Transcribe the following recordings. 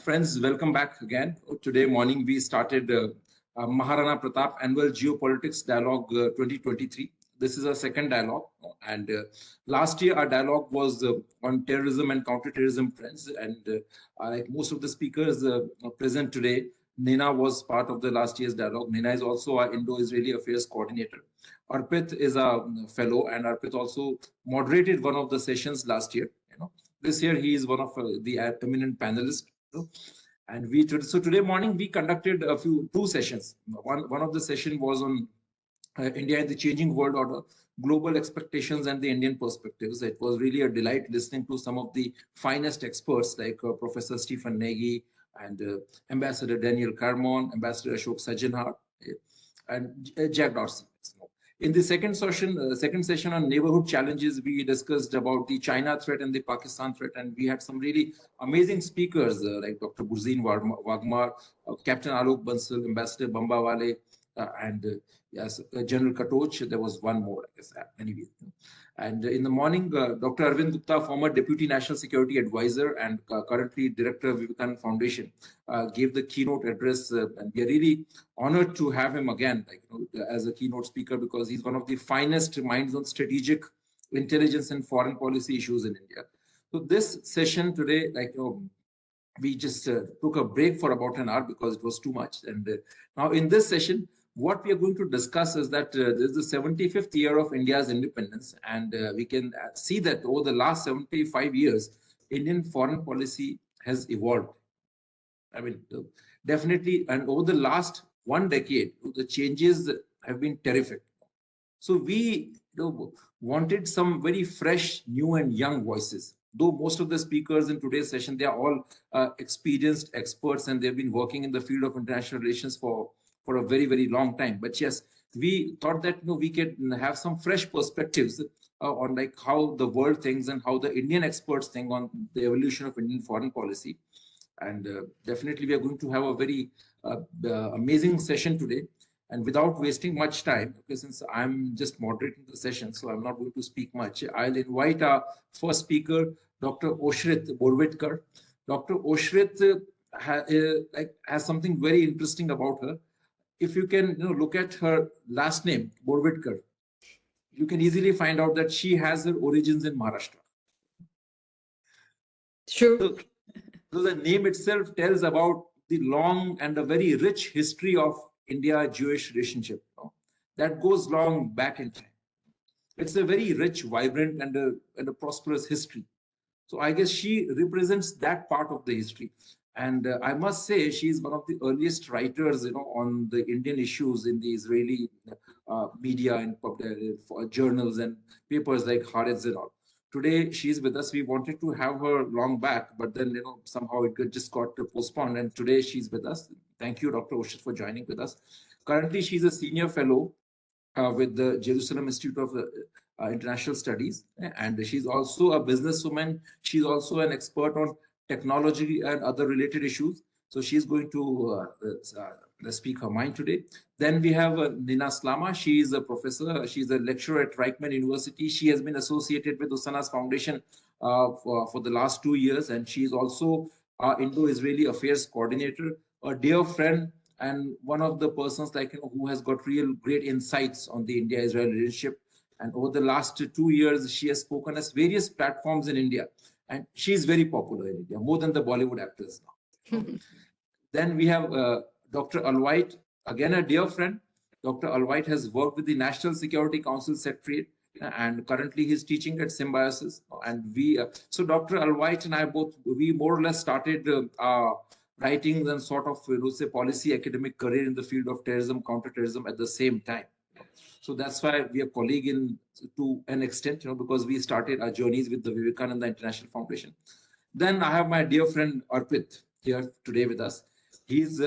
Friends, welcome back again. Today morning we started Maharana Pratap Annual Geopolitics Dialogue 2023. This is our second dialogue, and last year our dialogue was on terrorism and counterterrorism trends, and like most of the speakers present today, Nina was part of the last year's dialogue. Nina is also our Indo-Israeli Affairs Coordinator. Arpit is a fellow, and Arpit also moderated one of the sessions last year. This year he is one of the eminent panelists. And so today morning we conducted two sessions. One of the session was on India and the changing world order, global expectations and the Indian perspectives. It was really a delight listening to some of the finest experts like Professor Stephen Nagy and Ambassador Daniel Carmon, Ambassador Ashok Sajjanhar, and Jack Dorsey. In the second session on neighborhood challenges, we discussed about the China threat and the Pakistan threat, and we had some really amazing speakers like Dr. Burzeen Wagmar, Captain Alok Bansal, Ambassador Bambawale, and yes, General Katoch. There was one more, I guess. Anyway. And in the morning, Dr. Arvind Gupta, former Deputy National Security Advisor and currently Director of Vivekananda Foundation, gave the keynote address. And we are really honored to have him again as a keynote speaker, because he's one of the finest minds on strategic intelligence and foreign policy issues in India. So this session today, we just took a break for about an hour because it was too much. And now in this session, what we are going to discuss is that this is the 75th year of India's independence, and we can see that over the last 75 years, Indian foreign policy has evolved. I mean, definitely, and over the last one decade, the changes have been terrific. So we wanted some very fresh, new and young voices. Though most of the speakers in today's session, they are all experienced experts and they've been working in the field of international relations for a very, very long time. But yes, we thought that we can have some fresh perspectives on how the world thinks and how the Indian experts think on the evolution of Indian foreign policy. And definitely we are going to have a very amazing session today. And without wasting much time, since I'm just moderating the session, so I'm not going to speak much, I'll invite our first speaker, Dr. Oshrit Birvadekar. Dr. Oshrit has something very interesting about her. If you can look at her last name, Birvadekar, you can easily find out that she has her origins in Maharashtra. Sure. So the name itself tells about the long and a very rich history of India-Jewish relationship that goes long back in time. It's a very rich, vibrant, and a prosperous history. So I guess she represents that part of the history. And I must say, she is one of the earliest writers, on the Indian issues in the Israeli media and journals and papers like Haaretz and all. Today, she's with us. We wanted to have her long back, but then, somehow it just got postponed. And today she's with us. Thank you, Dr. Oshrit, for joining with us. Currently, she's a senior fellow with the Jerusalem Institute of International Studies. And she's also a businesswoman. She's also an expert on technology and other related issues. So she's going to speak her mind today. Then we have Nina Slama. She is a professor. She's a lecturer at Reichman University. She has been associated with Usanas Foundation for the last 2 years. And she is also our Indo-Israeli Affairs Coordinator, a dear friend, and one of the persons who has got real great insights on the India-Israel relationship. And over the last 2 years, she has spoken at various platforms in India. And she's very popular in India, more than the Bollywood actors now. Then we have Dr. Alvite, again a dear friend. Dr. Alvite has worked with the National Security Council Secretariat, and currently he's teaching at Symbiosis. And so Dr. Alvite and I we more or less started writing and sort of, policy academic career in the field of terrorism, counterterrorism at the same time. So that's why we are colleagues to an extent, because we started our journeys with the Vivekananda International Foundation. Then I have my dear friend Arpit here today with us. He's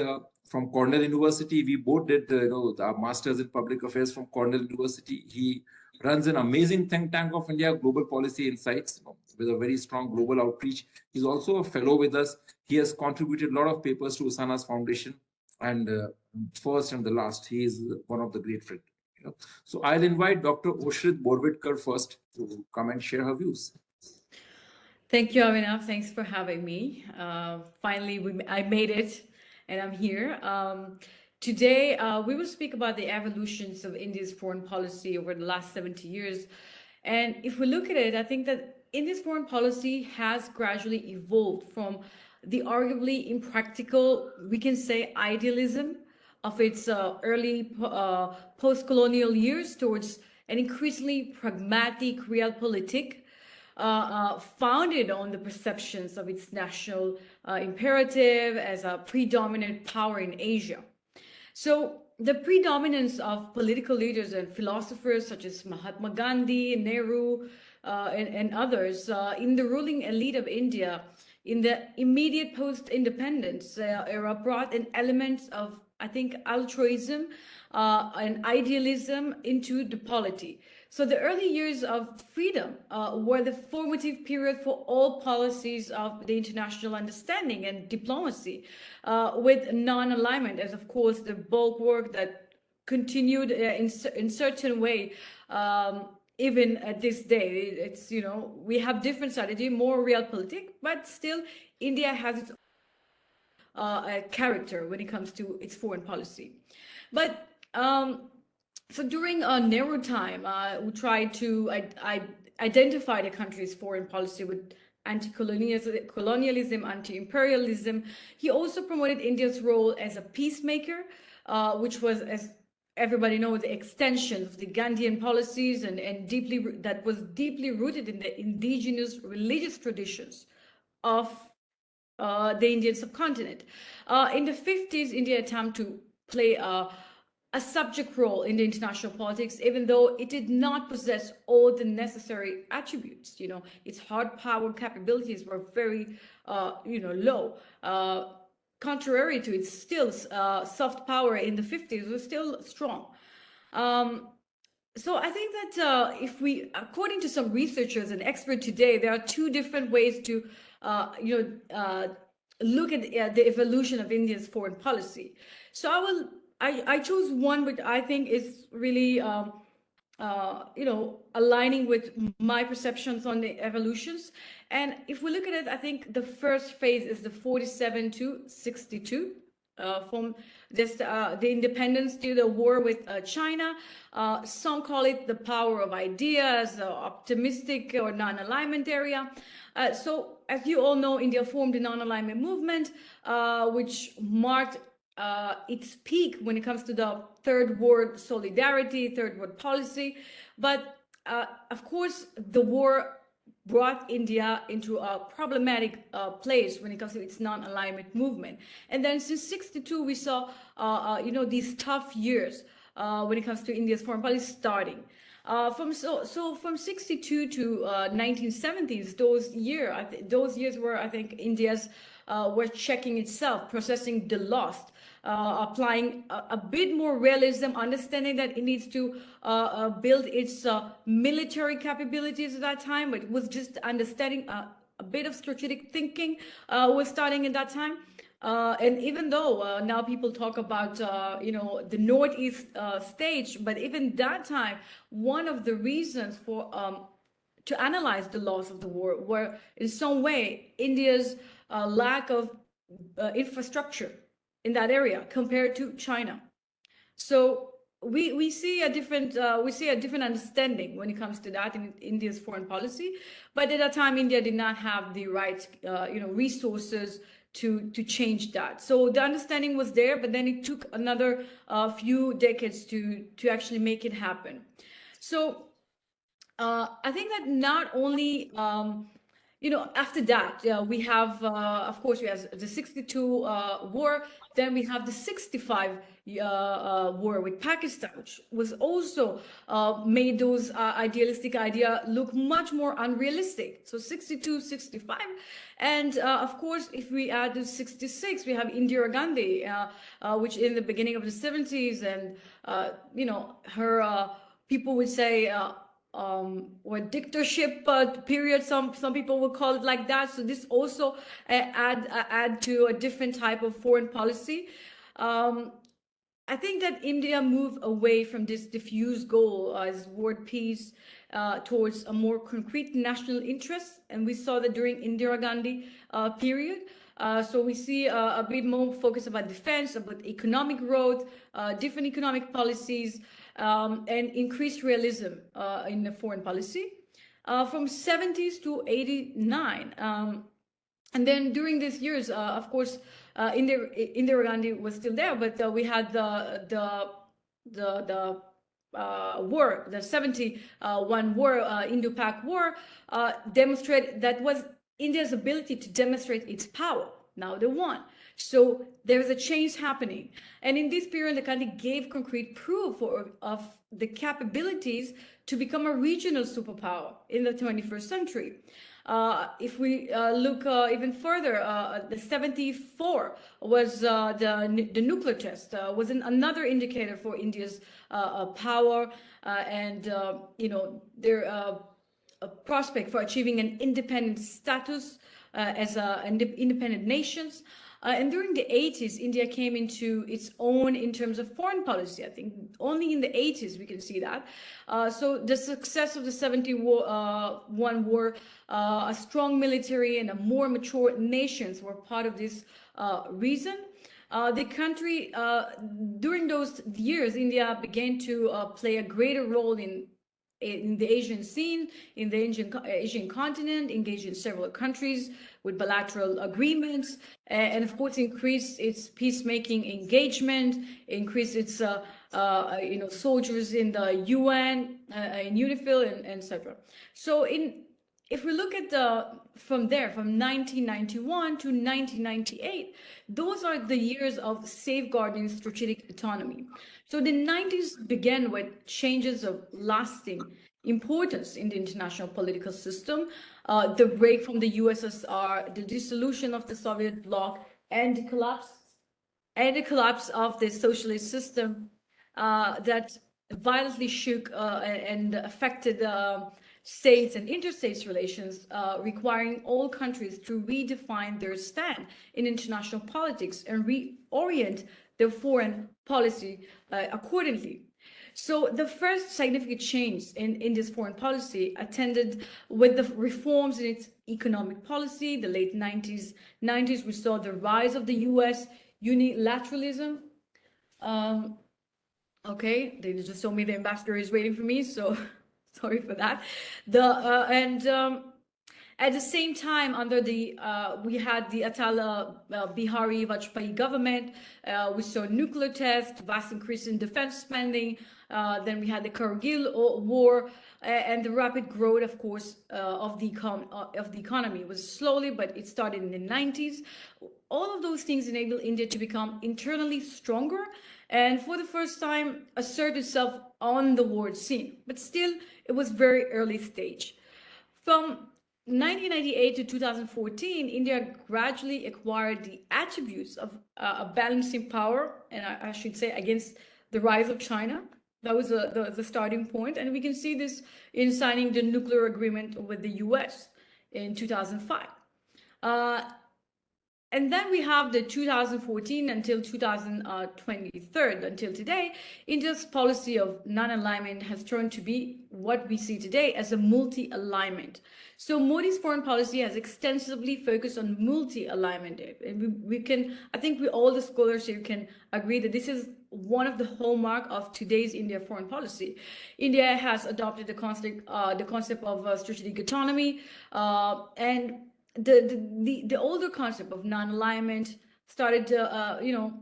from Cornell University. We both did our masters in public affairs from Cornell University. He runs an amazing think tank of India, Global Policy Insights, with a very strong global outreach. He's also a fellow with us. He has contributed a lot of papers to Usanas Foundation. And first and the last, he is one of the great friends. So I'll invite Dr. Oshrit Birvadekar first to come and share her views. Thank you, Abhinav. Thanks for having me. Finally, I made it, and I'm here. Today, we will speak about the evolutions of India's foreign policy over the last 70 years. And if we look at it, I think that India's foreign policy has gradually evolved from the arguably impractical, we can say, idealism of its early post-colonial years towards an increasingly pragmatic realpolitik founded on the perceptions of its national imperative as a predominant power in Asia. So the predominance of political leaders and philosophers such as Mahatma Gandhi, Nehru, and others in the ruling elite of India in the immediate post-independence era brought an element of, I think, altruism and idealism into the polity. So the early years of freedom were the formative period for all policies of the international understanding and diplomacy, with non-alignment as, of course, the bulwark that continued in certain way. Even at this day, it's, we have different strategy, more realpolitik, but still India has its character when it comes to its foreign policy. But so during Nehru time, we tried to identify the country's foreign policy with anti-colonialism, anti-imperialism. He also promoted India's role as a peacemaker, which was, as everybody knows, the extension of the Gandhian policies and that was deeply rooted in the indigenous religious traditions of the Indian subcontinent. In the 50s, India attempted to play a subject role in the international politics, even though it did not possess all the necessary attributes. Its hard power capabilities were very, low. Contrary to its still soft power in the 50s, was still strong. So I think that according to some researchers and experts today, there are two different ways to, look at the evolution of India's foreign policy. So I chose one which I think is really, aligning with my perceptions on the evolutions. And if we look at it, I think the first phase is the 47 to 62. From the independence to the war with China. Some call it the power of ideas, optimistic or non-alignment area. So as you all know, India formed a non-alignment movement, which marked its peak when it comes to the third world solidarity, third world policy. But of course, the war brought India into a problematic place when it comes to its non-alignment movement. And then since 62, we saw, these tough years when it comes to India's foreign policy starting. From 62 to 1970s, those years were, I think, India's were checking itself, processing the lost, applying a bit more realism, understanding that it needs to build its military capabilities at that time, but it was just understanding a bit of strategic thinking was starting at that time. And even though now people talk about, the Northeast stage, but even that time, one of the reasons for to analyze the loss of the war were in some way India's lack of infrastructure in that area compared to China. So we see a different understanding when it comes to that in India's foreign policy. But at that time, India did not have the right resources to change that. So the understanding was there, but then it took another few decades to actually make it happen. So I think that not only after that, we have, of course, we have the 62 war. Then we have the 65 war with Pakistan, which was also made those idealistic idea look much more unrealistic. So 62, 65. And of course, if we add the 66, we have Indira Gandhi, which in the beginning of the 70s, and, her, people would say, or dictatorship period. Some people will call it like that. So this also add to a different type of foreign policy. I think that India moved away from this diffuse goal as world peace towards a more concrete national interest, and we saw that during Indira Gandhi period. So we see a bit more focus about defense, about economic growth, different economic policies, and increased realism in the foreign policy. From 70s to 89. And then during these years, of course, Indira Gandhi was still there, but we had the war, the 71 war, Indo-Pak war, demonstrated that was India's ability to demonstrate its power. Now they won. So there's a change happening. And in this period, the country gave concrete proof of the capabilities to become a regional superpower in the 21st century. If we look even further, the 74 was the nuclear test, was another indicator for India's power and their a prospect for achieving an independent status as an independent nations. And during the 80s, India came into its own in terms of foreign policy. I think only in the 80s we can see that. So the success of the 71 war, a strong military and a more mature nations were part of this reason. The country, during those years, India began to play a greater role in the Asian scene, in the Asian continent, engaged in several countries with bilateral agreements, and of course increased its peacemaking engagement, increased its soldiers in the UN, in UNIFIL, and etc. So if we look at from 1991 to 1998, those are the years of safeguarding strategic autonomy. So the 90s began with changes of lasting importance in the international political system, the break from the USSR, the dissolution of the Soviet bloc, and the collapse of the socialist system that violently shook and affected states and interstates relations, requiring all countries to redefine their stand in international politics and reorient their foreign policy accordingly. So the first significant change in this foreign policy attended with the reforms in its economic policy. The late 90s, we saw the rise of the US unilateralism. Okay, they just told me the ambassador is waiting for me, so sorry for that. At the same time, under we had the Atal Bihari Vajpayee government. We saw nuclear tests, vast increase in defense spending. Then we had the Kargil war, and the rapid growth, of course, of the economy. It was slowly, but it started in the 90s. All of those things enabled India to become internally stronger, and for the first time assert itself on the world scene. But still, it was very early stage. From 1998 to 2014, India gradually acquired the attributes of a balancing power, and I should say against the rise of China. That was the starting point, and we can see this in signing the nuclear agreement with the US in 2005. And then we have the 2014 until 2023, until today, India's policy of non-alignment has turned to be what we see today as a multi-alignment. So Modi's foreign policy has extensively focused on multi-alignment. And I think all the scholars here can agree that this is one of the hallmark of today's India foreign policy. India has adopted the concept of strategic autonomy, and the older concept of non-alignment started to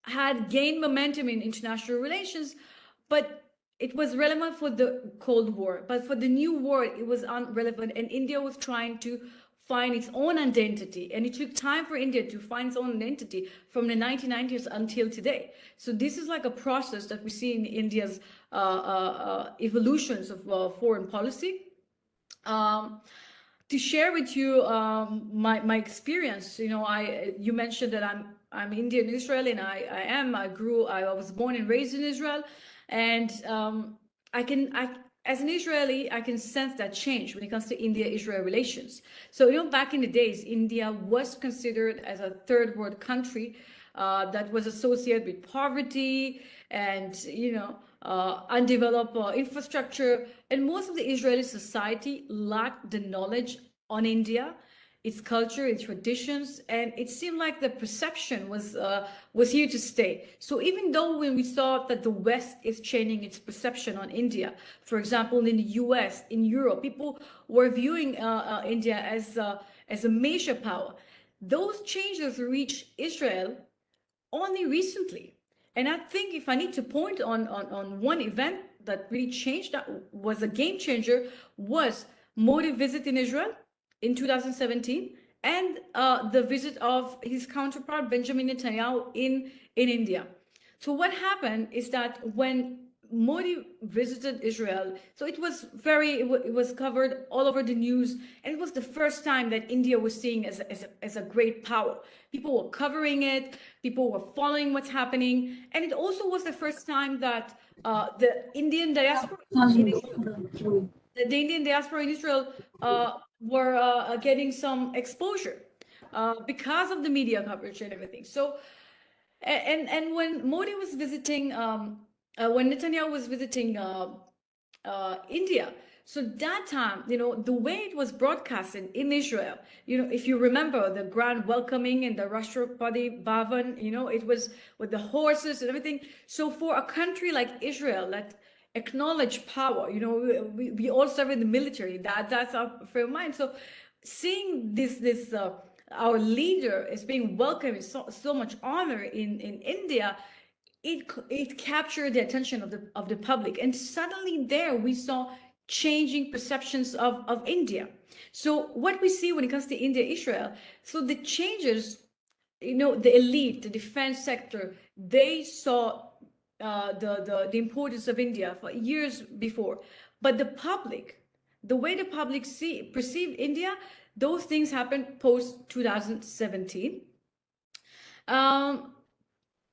had gained momentum in international relations, but it was relevant for the Cold War. But for the new war, it was irrelevant, and India was trying to find its own identity, and it took time for India to find its own identity from the 1990s until today. So this is like a process that we see in India's evolutions of foreign policy. To share with you my experience, you mentioned that I'm Indian Israeli, and I was born and raised in Israel, and as an Israeli, I can sense that change when it comes to India-Israel relations. So back in the days, India was considered as a third world country, that was associated with poverty and, undeveloped infrastructure. And most of the Israeli society lacked the knowledge on India, its culture, its traditions, and it seemed like the perception was here to stay. So even though when we saw that the West is changing its perception on India, for example, in the U.S., in Europe, people were viewing India as a major power. Those changes reached Israel only recently. And I think if I need to point on one event that really changed, that was a game changer, was Modi visit in Israel in 2017 and the visit of his counterpart Benjamin Netanyahu in India. So what happened is that when Modi visited Israel, so it was covered all over the news, and it was the first time that India was seen as a great power. People were covering it, people were following what's happening, and it also was the first time that the Indian diaspora in Israel were getting some exposure because of the media coverage and everything. So, and when Modi was visiting, when Netanyahu was visiting India, so that time, the way it was broadcasted in Israel, if you remember the grand welcoming in the Rashtrapati Bhavan, it was with the horses and everything. So for a country like Israel that acknowledge power, we all serve in the military, that's our frame of mind. So seeing this our leader is being welcomed with so much honor in India, it captured the attention of the public, and suddenly there we saw changing perceptions of India. So what we see when it comes to India, Israel, so the changes, the elite, the defense sector, they saw the importance of India for years before, but the public, the way the public perceive India, those things happened post 2017.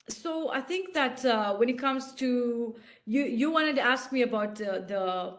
So I think that when it comes to you wanted to ask me about the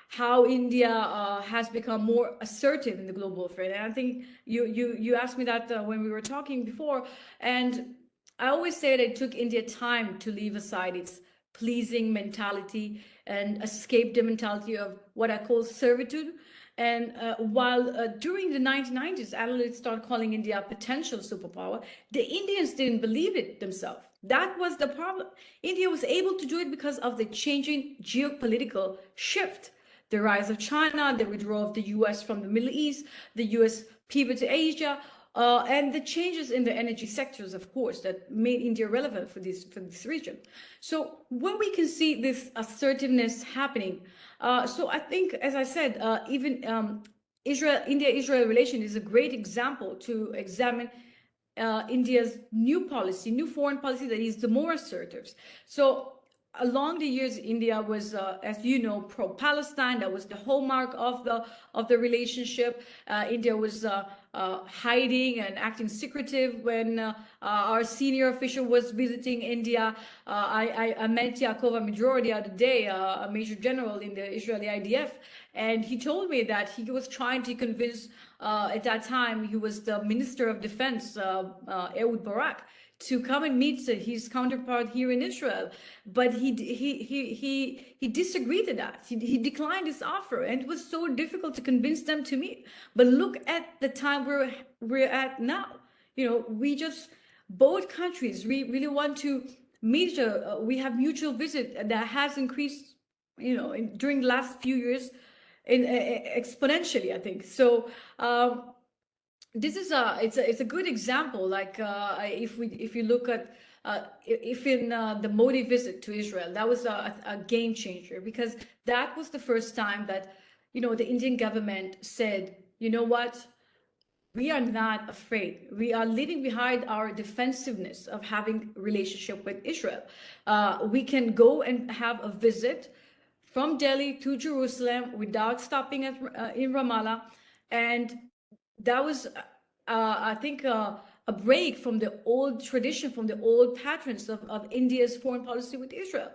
how India has become more assertive in the global affair, and I think you asked me that when we were talking before, and I always say that it took India time to leave aside its pleasing mentality and escape the mentality of what I call servitude. And while during the 1990s, analysts started calling India a potential superpower, the Indians didn't believe it themselves. That was the problem. India was able to do it because of the changing geopolitical shift. The rise of China, the withdrawal of the US from the Middle East, the US pivot to Asia, and the changes in the energy sectors, of course, that made India relevant for this region. So when we can see this assertiveness happening, so I think, as I said, even India-Israel relation is a great example to examine India's new foreign policy that is the more assertive. So along the years, India was, as you know, pro-Palestine. That was the hallmark of the relationship. India was hiding and acting secretive when our senior official was visiting India. I met Yaakov Amidror the other day, a major general in the Israeli IDF, and he told me that he was trying to convince, at that time, he was the Minister of Defense, Ehud Barak, to come and meet his counterpart here in Israel, but he disagreed to that. He declined this offer, and it was so difficult to convince them to meet. But look at the time we're at now. We just, both countries, we really want to meet. We have mutual visit that has increased, during the last few years, exponentially, I think. So. This is it's a good example. Like if you look at if in the Modi visit to Israel, that was a game changer, because that was the first time that the Indian government said, you know what, we are not afraid. We are leaving behind our defensiveness of having a relationship with Israel. We can go and have a visit from Delhi to Jerusalem without stopping in Ramallah, and that was, I think, a break from the old tradition, from the old patterns of India's foreign policy with Israel.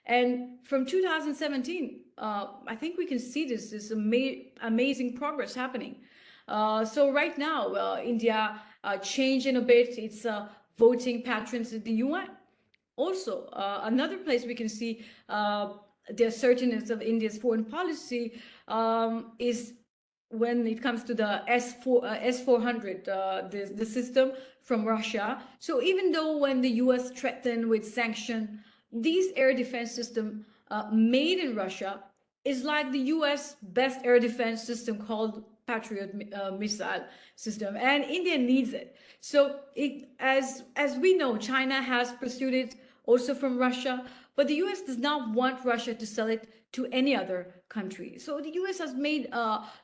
And from 2017, I think we can see this amazing progress happening. So right now, India changing a bit its voting patrons in the UN. Also, another place we can see the assertiveness of India's foreign policy is when it comes to the S-400, the system from Russia. So even though when the US threatened with sanction, these air defense system made in Russia is like the US best air defense system called Patriot missile system, and India needs it. So as we know, China has pursued it also from Russia, but the US does not want Russia to sell it to any other country. So the US has made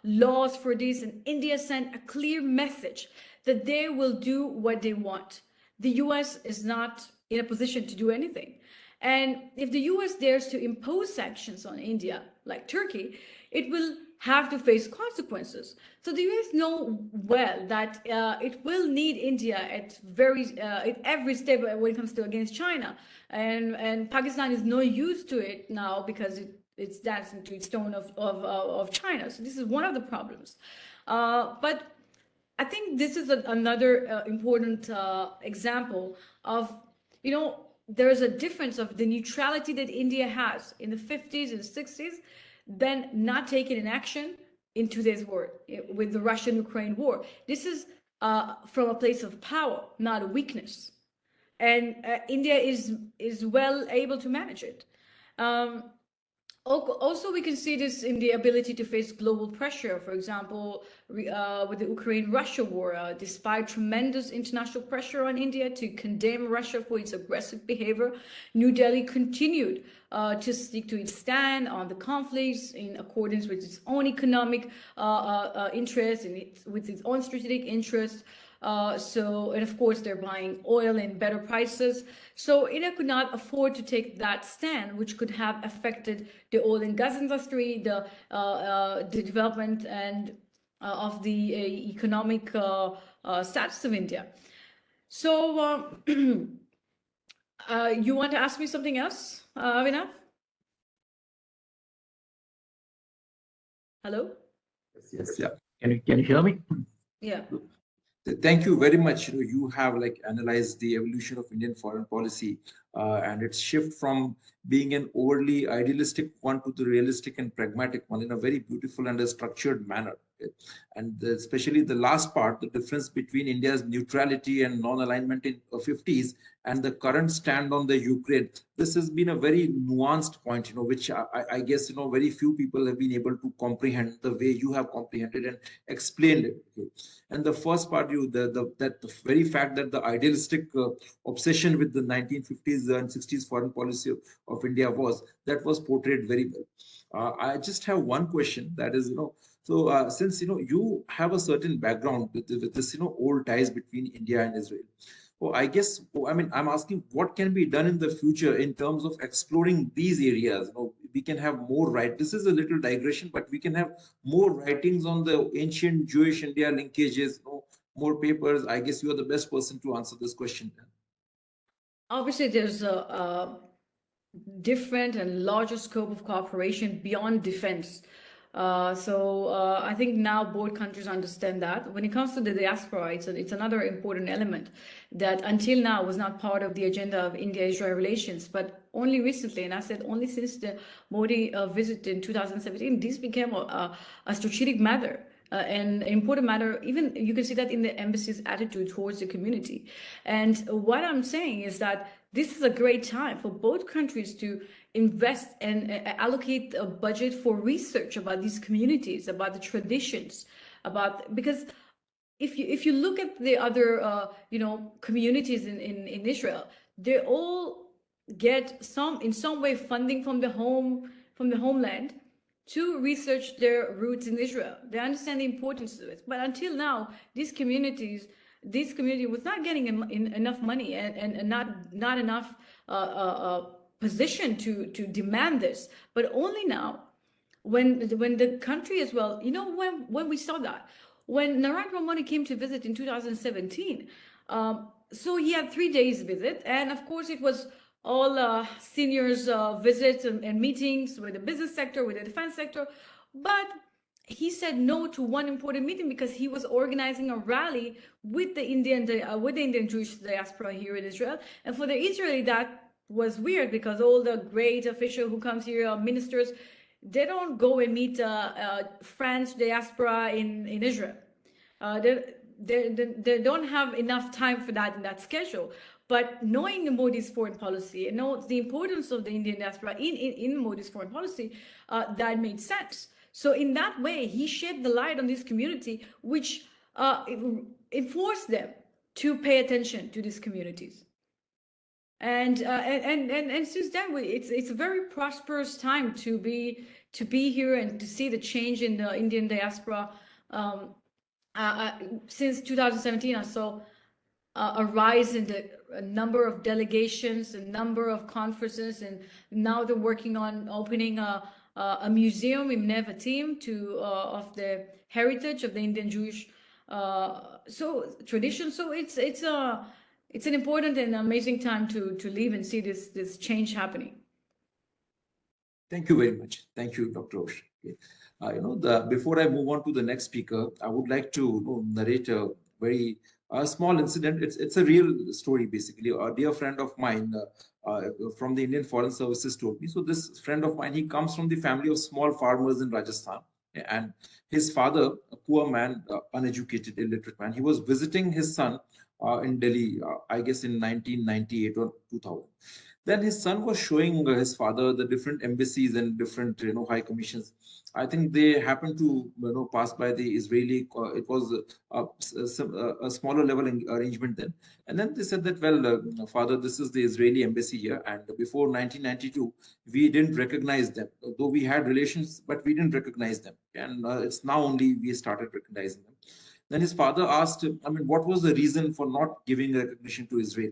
laws for this, and India sent a clear message that they will do what they want. The US is not in a position to do anything. And if the US dares to impose sanctions on India, like Turkey, it will have to face consequences. So the US know well that it will need India at every step when it comes to against China. And Pakistan is no use to it now because it's dancing to its tone of China. So this is one of the problems. But I think this is another important example of, there is a difference of the neutrality that India has in the 50s and 60s, then not taking an action in today's war with the Russian-Ukraine war. This is from a place of power, not a weakness. And India is well able to manage it. Also, we can see this in the ability to face global pressure. For example, with the Ukraine-Russia war, despite tremendous international pressure on India to condemn Russia for its aggressive behavior, New Delhi continued to stick to its stand on the conflicts in accordance with its own economic interests and with its own strategic interests. And of course, they're buying oil in better prices. So India could not afford to take that stand, which could have affected the oil and gas industry, the development and of the economic status of India. So you want to ask me something else, Abhinav? Hello? Yes, yeah. Can you hear me? Yeah. Thank you very much. You have analyzed the evolution of Indian foreign policy and its shift from being an overly idealistic one to the realistic and pragmatic one in a very beautiful and a structured manner. And especially the last part, the difference between India's neutrality and non-alignment in the 50s and the current stand on the Ukraine. This has been a very nuanced point, which I guess, very few people have been able to comprehend the way you have comprehended and explained it. Okay. And the first part, the very fact that the idealistic obsession with the 1950s and 60s foreign policy of India was portrayed very well. I just have one question, that is, so since you have a certain background with this old ties between India and Israel. So I guess, I'm asking what can be done in the future in terms of exploring these areas. We can have more this is a little digression, but we can have more writings on the ancient Jewish India linkages, more papers. I guess you are the best person to answer this question. Obviously, there's a different and larger scope of cooperation beyond defense. I think now both countries understand that. When it comes to the diaspora, it's another important element that until now was not part of the agenda of India-Israel relations, but only recently, and I said only since the Modi visit in 2017, this became a strategic matter. And an important matter, even you can see that in the embassy's attitude towards the community. And what I'm saying is that this is a great time for both countries to invest and allocate a budget for research about these communities, about the traditions, because if you look at the other communities in Israel, they all get in some way funding from the homeland to research their roots in Israel. They understand the importance of it. But until now, this community was not getting enough money and not enough position to demand this. But only now, when the country as well, when we saw that, when Narendra Modi came to visit in 2017, so he had 3 days visit, and of course it was all seniors visits and meetings with the business sector, with the defense sector. But he said no to one important meeting because he was organizing a rally with the Indian Jewish diaspora here in Israel. And for the Israeli, that was weird because all the great official who comes here, ministers, they don't go and meet French diaspora in Israel. They don't have enough time for that in that schedule. But knowing Modi's foreign policy and know the importance of the Indian diaspora in Modi's foreign policy, that made sense. So in that way, he shed the light on this community, which enforced them to pay attention to these communities. And since then, it's a very prosperous time to be here and to see the change in the Indian diaspora. Since 2017, I saw a rise in the number of delegations, a number of conferences, and now they're working on opening a museum in Nevatim of the heritage of the Indian Jewish tradition. So it's an important and amazing time to live and see this change happening. Thank you very much. Thank you, Dr. Oshrit. Before I move on to the next speaker, I would like to narrate a very small incident. It's a real story, basically. A dear friend of mine from the Indian Foreign Services told me. So this friend of mine, he comes from the family of small farmers in Rajasthan. And his father, a poor man, uneducated, illiterate man, he was visiting his son in Delhi, I guess in 1998 or 2000. Then his son was showing his father the different embassies and different high commissions. I think they happened to pass by the Israeli. It was a smaller level arrangement then, and then they said that, well, father, this is the Israeli embassy here, and before 1992 we didn't recognize them, though we had relations, but we didn't recognize them, and it's now only we started recognizing them. Then his father asked, I mean, what was the reason for not giving recognition to Israel?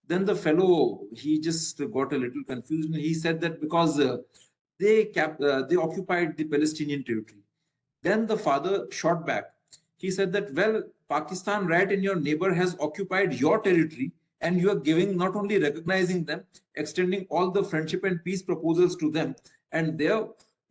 Then the fellow, he just got a little confused. He said that because they occupied the Palestinian territory. Then the father shot back. He said that, well, Pakistan, right in your neighbor, has occupied your territory, and you are giving, not only recognizing them, extending all the friendship and peace proposals to them. And there,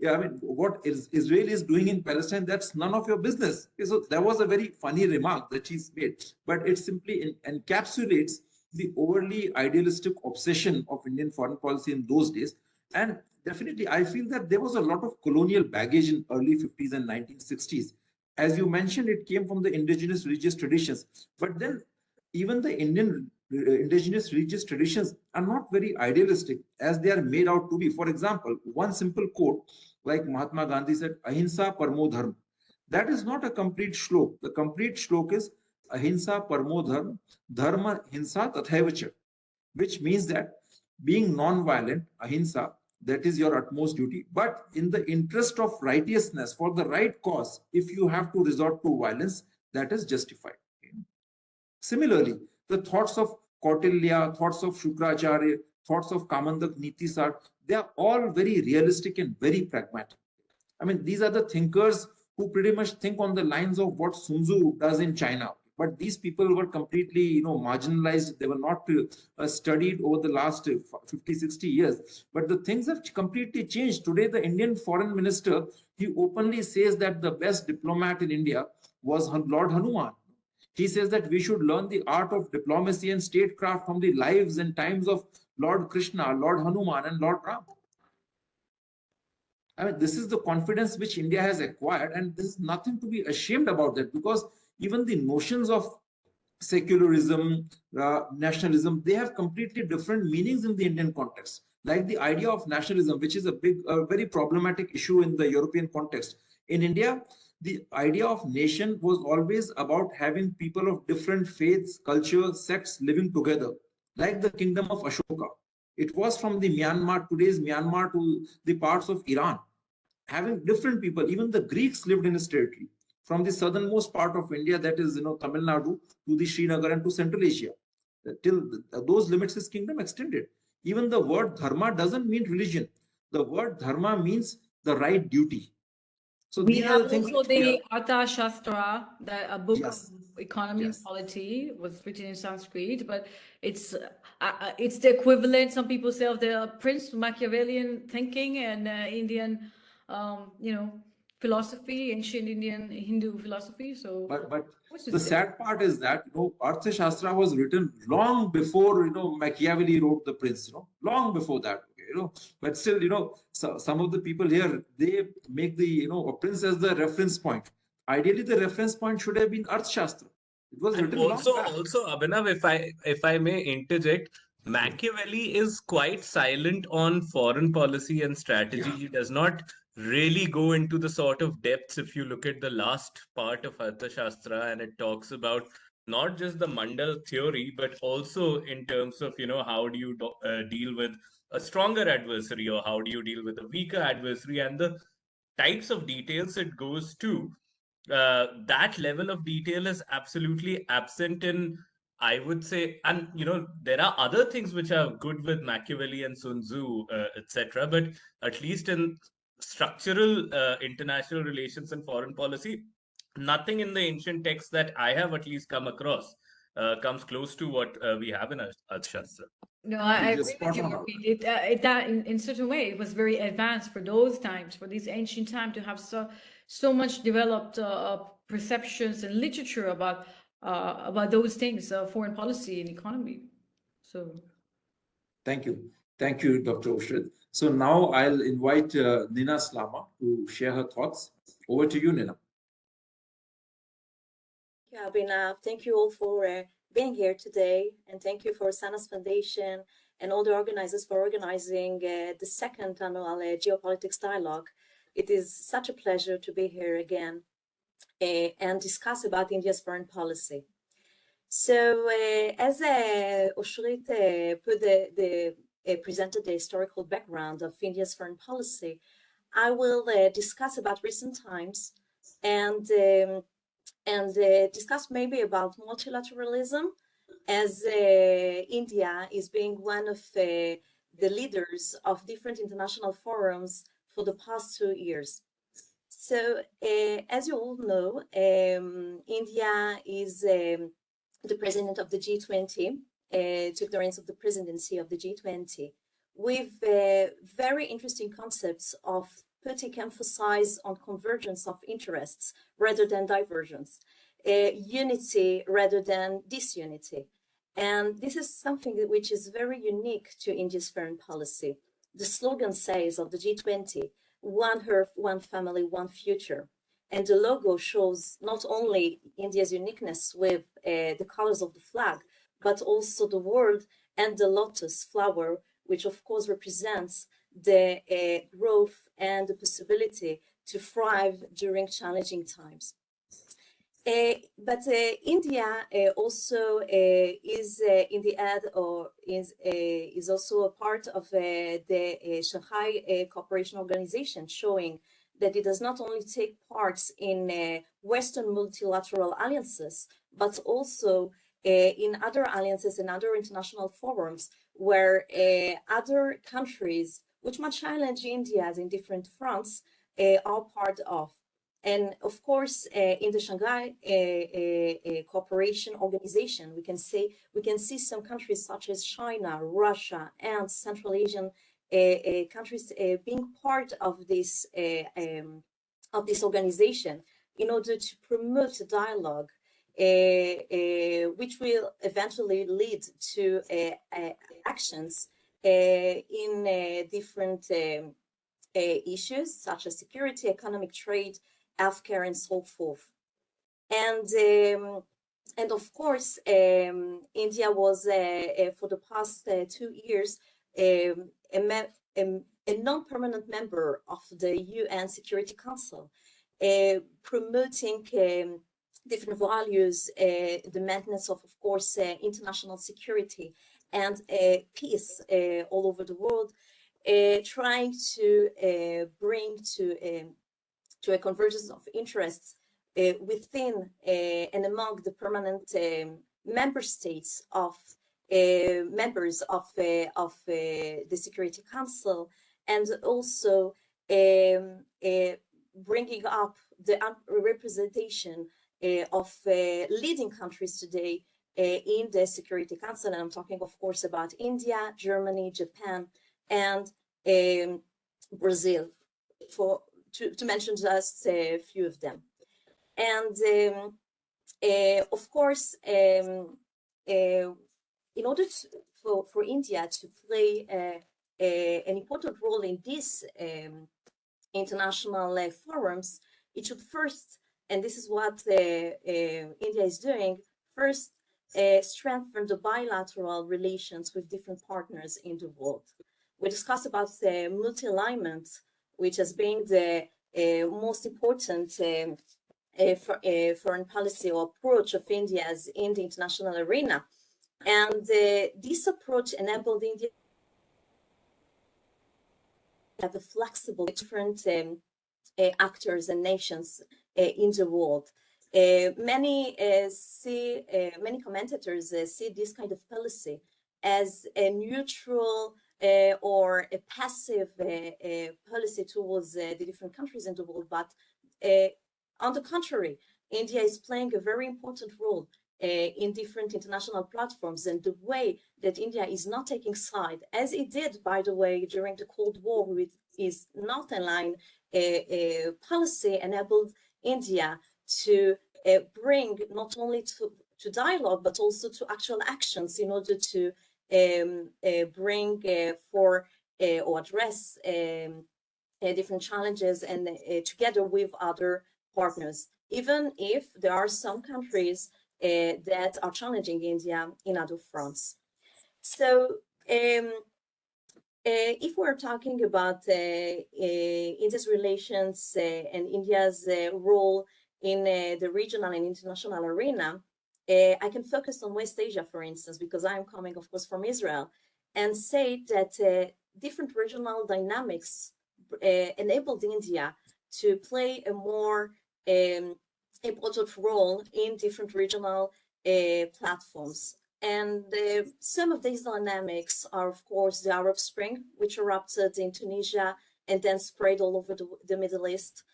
I mean, what Israel is doing in Palestine, that's none of your business. Okay, so that was a very funny remark that he's made, but it simply encapsulates the overly idealistic obsession of Indian foreign policy in those days. And definitely, I feel that there was a lot of colonial baggage in early 50s and 1960s. As you mentioned, it came from the indigenous religious traditions. But then even the Indian indigenous religious traditions are not very idealistic as they are made out to be. For example, one simple quote, like Mahatma Gandhi said, Ahimsa Parmo Dharma. That is not a complete shlok. The complete shlok is Ahimsa Parmo Dharma, Dharma Hinsa Tathaivacha, which means that being non-violent, ahimsa, that is your utmost duty, but in the interest of righteousness, for the right cause, if you have to resort to violence, that is justified. Similarly, the thoughts of Kautilya, thoughts of Shukracharya, thoughts of Kamandak Nitisar, they are all very realistic and very pragmatic. I mean, these are the thinkers who pretty much think on the lines of what Sun Tzu does in China. But these people were completely, marginalized. They were not studied over the last 50, 60 years. But the things have completely changed. Today, the Indian foreign minister, he openly says that the best diplomat in India was Lord Hanuman. He says that we should learn the art of diplomacy and statecraft from the lives and times of Lord Krishna, Lord Hanuman, and Lord Ram. I mean, this is the confidence which India has acquired, and there is nothing to be ashamed about that, because even the notions of secularism, nationalism, they have completely different meanings in the Indian context. Like the idea of nationalism, which is a very problematic issue in the European context. In India, the idea of nation was always about having people of different faiths, cultures, sects living together, like the kingdom of Ashoka. It was from the Myanmar, today's Myanmar, to the parts of Iran, having different people. Even the Greeks lived in his territory, from the southernmost part of India, that is, Tamil Nadu, to the Srinagar and to Central Asia. Till those limits his kingdom extended. Even the word dharma doesn't mean religion. The word dharma means the right duty. So we these have are the things. also the Artha Shastra, a book Yes. of economy Yes. and polity, was written in Sanskrit, but it's the equivalent, some people say, of the Prince Machiavellian thinking and Indian, philosophy, ancient Indian Hindu philosophy. So, but what's the sad part is that Arthashastra was written long before Machiavelli wrote The Prince. Long before that. But still, so, some of the people here, they make the a prince as the reference point. Ideally, the reference point should have been Arthashastra. It was And written long back. also, Abhinav, if I may interject, Machiavelli is quite silent on foreign policy and strategy. Yeah. He does not really go into the sort of depths. If you look at the last part of Arthashastra, and it talks about not just the Mandal theory, but also in terms of how do you deal with a stronger adversary, or how do you deal with a weaker adversary, and the types of details it goes to. That level of detail is absolutely absent in, I would say, and there are other things which are good with Machiavelli and Sun Tzu, etc. But at least in structural international relations and foreign policy, nothing in the ancient texts that I have at least come across comes close to what we have in Arthashastra. No, I Just agree with spot you, on. Arpit. That in certain way it was very advanced for those times, for these ancient times, to have so much developed perceptions and literature about those things, foreign policy and economy. So Thank you. Thank you, Dr. Oshrit. So now I'll invite Nina Slama to share her thoughts. Over to you, Nina. Yeah, Abhinav, thank you all for being here today, and thank you for Usanas Foundation and all the organizers for organizing the second annual Geopolitics Dialogue. It is such a pleasure to be here again and discuss about India's foreign policy. So, as Oshrit presented the historical background of India's foreign policy, I will discuss about recent times and discuss maybe about multilateralism, as India is being one of the leaders of different international forums for the past 2 years. So, as you all know, India is the president of the G20, took the reins of the presidency of the G20, with very interesting concepts of putting emphasis on convergence of interests rather than divergence, unity rather than disunity. And this is something which is very unique to India's foreign policy. The slogan says of the G20, one Earth, one family, one future. And the logo shows not only India's uniqueness with the colors of the flag, but also the world and the lotus flower, which of course represents the growth and the possibility to thrive during challenging times. But India also is in the ad, or is also a part of the Shanghai Cooperation Organization, showing that it does not only take parts in Western multilateral alliances, but also in other alliances and other international forums where other countries, which might challenge India as in different fronts, are part of. And of course, in the Shanghai Cooperation Organization, we can see some countries such as China, Russia, and Central Asian countries being part of this organization in order to promote a dialogue, which will eventually lead to actions in different issues such as security, economic trade, healthcare, and so forth. And of course, India was for the past 2 years a non-permanent member of the UN Security Council, promoting different values, the maintenance of course, international security and peace all over the world, trying to bring to a convergence of interests within and among the permanent member states of members of the Security Council, and also bringing up the representation of leading countries today in the Security Council. And I'm talking, of course, about India, Germany, Japan, and Brazil. to mention just a few of them. And of course, in order for India to play an important role in these international forums, it should first, and this is what India is doing, first strengthen the bilateral relations with different partners in the world. We discussed about multi-alignment, which has been the most important foreign policy or approach of India's in the international arena. And this approach enabled India to have a flexible, different actors and nations in the world. Many commentators see this kind of policy as a neutral or a passive policy towards the different countries in the world, but on the contrary, India is playing a very important role in different international platforms, and the way that India is not taking side, as it did, by the way, during the Cold War, with is not aligned policy, enabled India to bring not only to dialogue, but also to actual actions in order to bring or address different challenges and together with other partners, even if there are some countries that are challenging India in other fronts. So if we're talking about India's relations and India's role in the regional and international arena, I can focus on West Asia, for instance, because I'm coming, of course, from Israel, and say that different regional dynamics enabled India to play a more important role in different regional platforms. And some of these dynamics are, of course, the Arab Spring, which erupted in Tunisia and then spread all over the Middle East,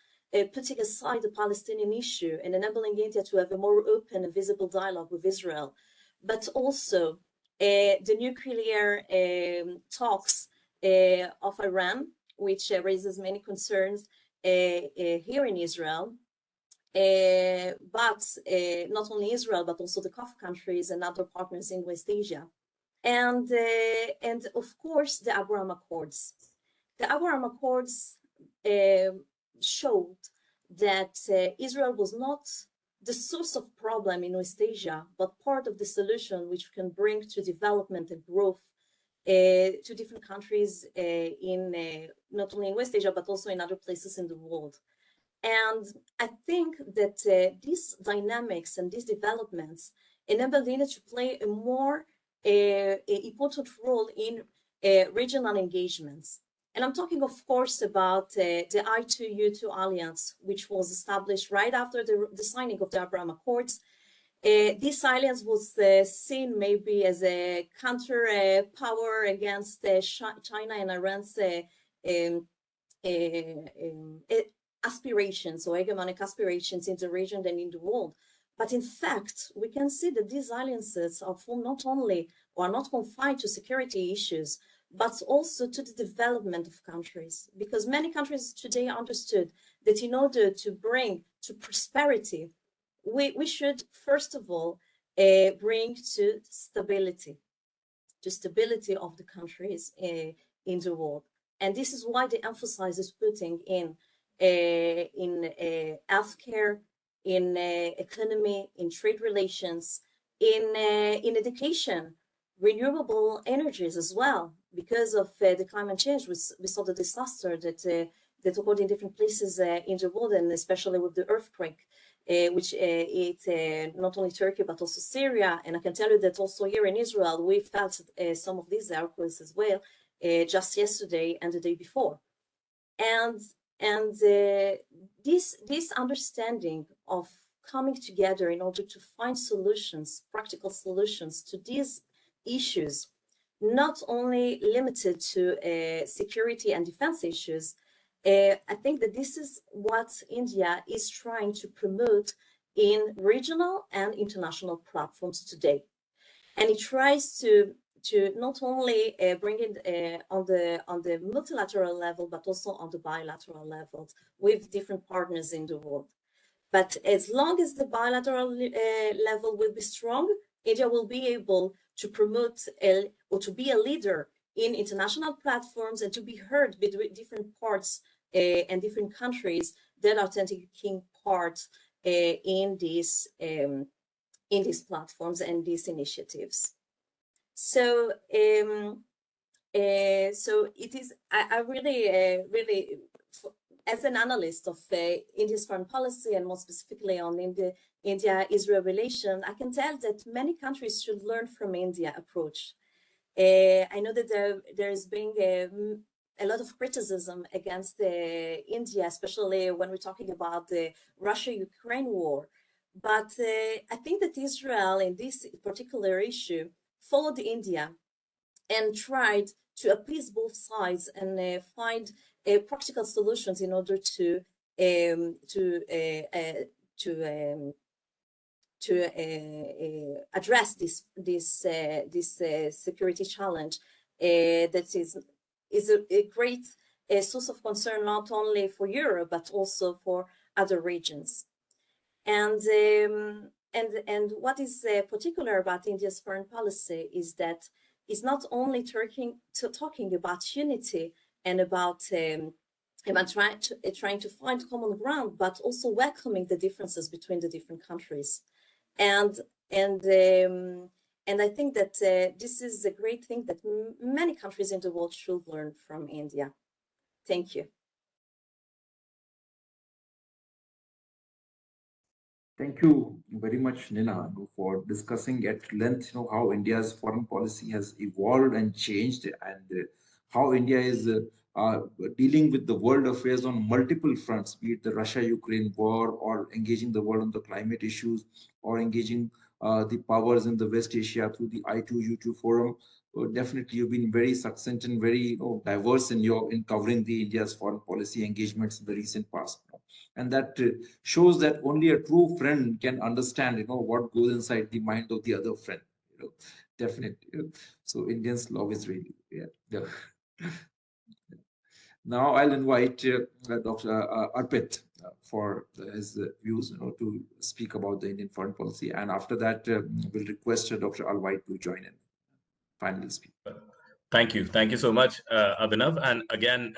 putting aside the Palestinian issue and enabling India to have a more open and visible dialogue with Israel, but also the nuclear talks of Iran, which raises many concerns here in Israel. But not only Israel, but also the Gulf countries and other partners in West Asia. And of course, the Abraham Accords. The Abraham Accords showed that Israel was not the source of problem in West Asia, but part of the solution which can bring to development and growth to different countries in not only in West Asia, but also in other places in the world. And I think that these dynamics and these developments enable India to play a more important role in regional engagements. And I'm talking, of course, about the I2U2 alliance, which was established right after the signing of the Abraham Accords. This alliance was seen maybe as a counter power against China and Iran's aspirations or hegemonic aspirations in the region and in the world. But in fact, we can see that these alliances are formed not only or are not confined to security issues, but also to the development of countries. Because many countries today understood that in order to bring to prosperity, we should, first of all, bring to stability of the countries in the world. And this is why the emphasis is putting in healthcare, in economy, in trade relations, in education, renewable energies as well. Because of the climate change, we saw the disaster that occurred in different places in the world, and especially with the earthquake, which it not only Turkey but also Syria. And I can tell you that also here in Israel, we felt some of these earthquakes as well, just yesterday and the day before. And this understanding of coming together in order to find solutions, practical solutions to these issues, not only limited to security and defense issues. I think that this is what India is trying to promote in regional and international platforms today. And it tries to to not only bring it on the multilateral level, but also on the bilateral levels with different partners in the world. But as long as the bilateral level will be strong, India will be able to promote or to be a leader in international platforms and to be heard by different parts and different countries that are taking part in these platforms and these initiatives. So so it is, I really, as an analyst of India's foreign policy and more specifically on India-Israel relation, I can tell that many countries should learn from India approach. I know that there's been a lot of criticism against India, especially when we're talking about the Russia-Ukraine war. But I think that Israel, in this particular issue, followed India and tried to appease both sides and find practical solutions in order to address this security challenge that is a great source of concern not only for Europe but also for other regions. And what is particular about India's foreign policy is that it's not only talking about unity and about trying to find common ground, but also welcoming the differences between the different countries. And I think that this is a great thing that many countries in the world should learn from India. Thank you. Thank you very much, Nina, for discussing at length, how India's foreign policy has evolved and changed, and how India is dealing with the world affairs on multiple fronts, be it the Russia-Ukraine war, or engaging the world on the climate issues, or engaging the powers in the West Asia through the I2U2 forum. Definitely, you've been very succinct and very diverse in covering the India's foreign policy engagements in the recent past. And that shows that only a true friend can understand, what goes inside the mind of the other friend. Definitely. So Indians' love is really, yeah. Now I'll invite Dr. Arpit for his views, to speak about the Indian foreign policy, and after that, we'll request Dr. Alvite to join in. Finally speak. Thank you so much, Abhinav. And again,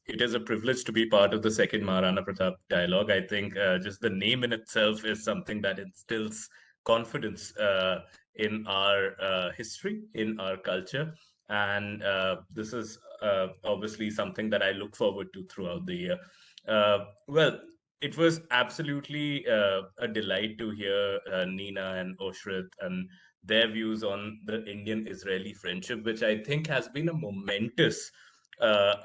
it is a privilege to be part of the second Maharana Pratap dialogue. I think just the name in itself is something that instills confidence in our history, in our culture. And this is obviously something that I look forward to throughout the year. Well, it was absolutely a delight to hear Nina and Oshrit and their views on the Indian-Israeli friendship, which I think has been a momentous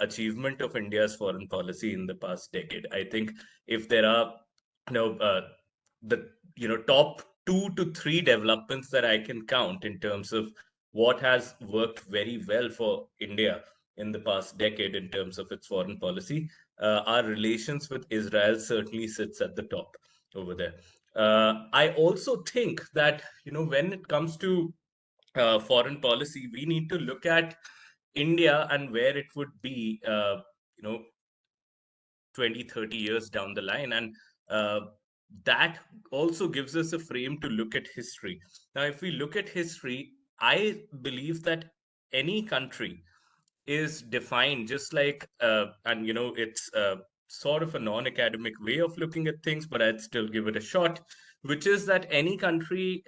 achievement of India's foreign policy in the past decade. I think if there are, the top 2 to 3 developments that I can count in terms of what has worked very well for India in the past decade in terms of its foreign policy, our relations with Israel certainly sits at the top over there. I also think that, when it comes to foreign policy, we need to look at India and where it would be, 20, 30 years down the line. And that also gives us a frame to look at history. Now, if we look at history, I believe that any country is defined just like, and it's sort of a non-academic way of looking at things, but I'd still give it a shot, which is that any country's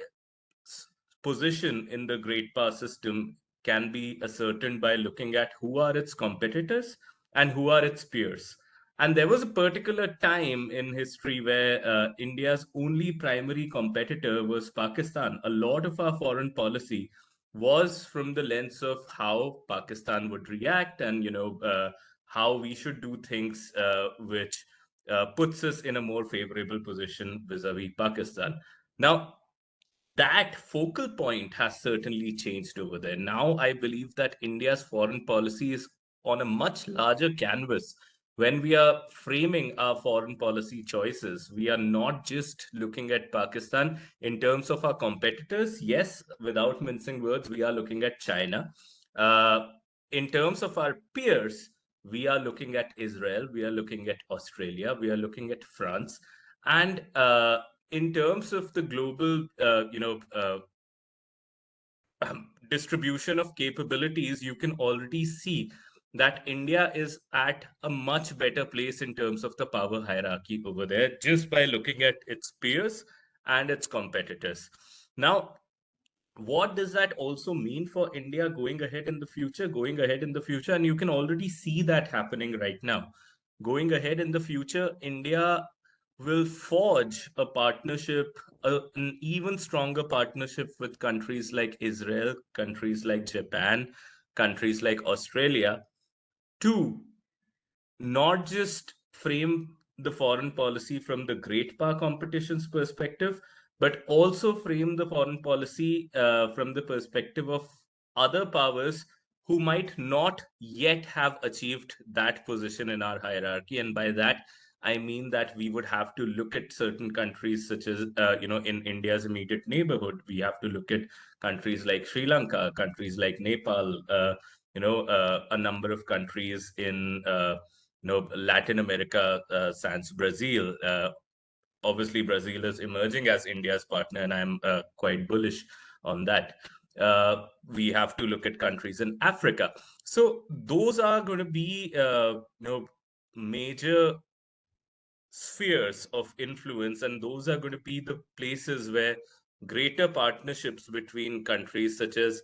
position in the Great Power system can be ascertained by looking at who are its competitors and who are its peers. And there was a particular time in history where India's only primary competitor was Pakistan. A lot of our foreign policy was from the lens of how Pakistan would react and, how we should do things which puts us in a more favorable position vis-a-vis Pakistan. Now, that focal point has certainly changed over there. Now, I believe that India's foreign policy is on a much larger canvas when we are framing our foreign policy choices, we are not just looking at Pakistan in terms of our competitors. Yes, without mincing words, we are looking at China. Uh, in terms of our peers, we are looking at Israel, we are looking at Australia, we are looking at France. And in terms of the global, distribution of capabilities, you can already see that India is at a much better place in terms of the power hierarchy over there, just by looking at its peers and its competitors. Now, what does that also mean for India going ahead in the future? Going ahead in the future, and you can already see that happening right now. Going ahead in the future, India will forge a partnership, an even stronger partnership with countries like Israel, countries like Japan, countries like Australia, to not just frame the foreign policy from the great power competition's perspective, but also frame the foreign policy from the perspective of other powers who might not yet have achieved that position in our hierarchy. And by that, I mean that we would have to look at certain countries, such as, in India's immediate neighborhood. We have to look at countries like Sri Lanka, countries like Nepal, a number of countries in Latin America, sans Brazil. Obviously, Brazil is emerging as India's partner, and I'm quite bullish on that. We have to look at countries in Africa. So those are going to be, major spheres of influence, and those are going to be the places where greater partnerships between countries such as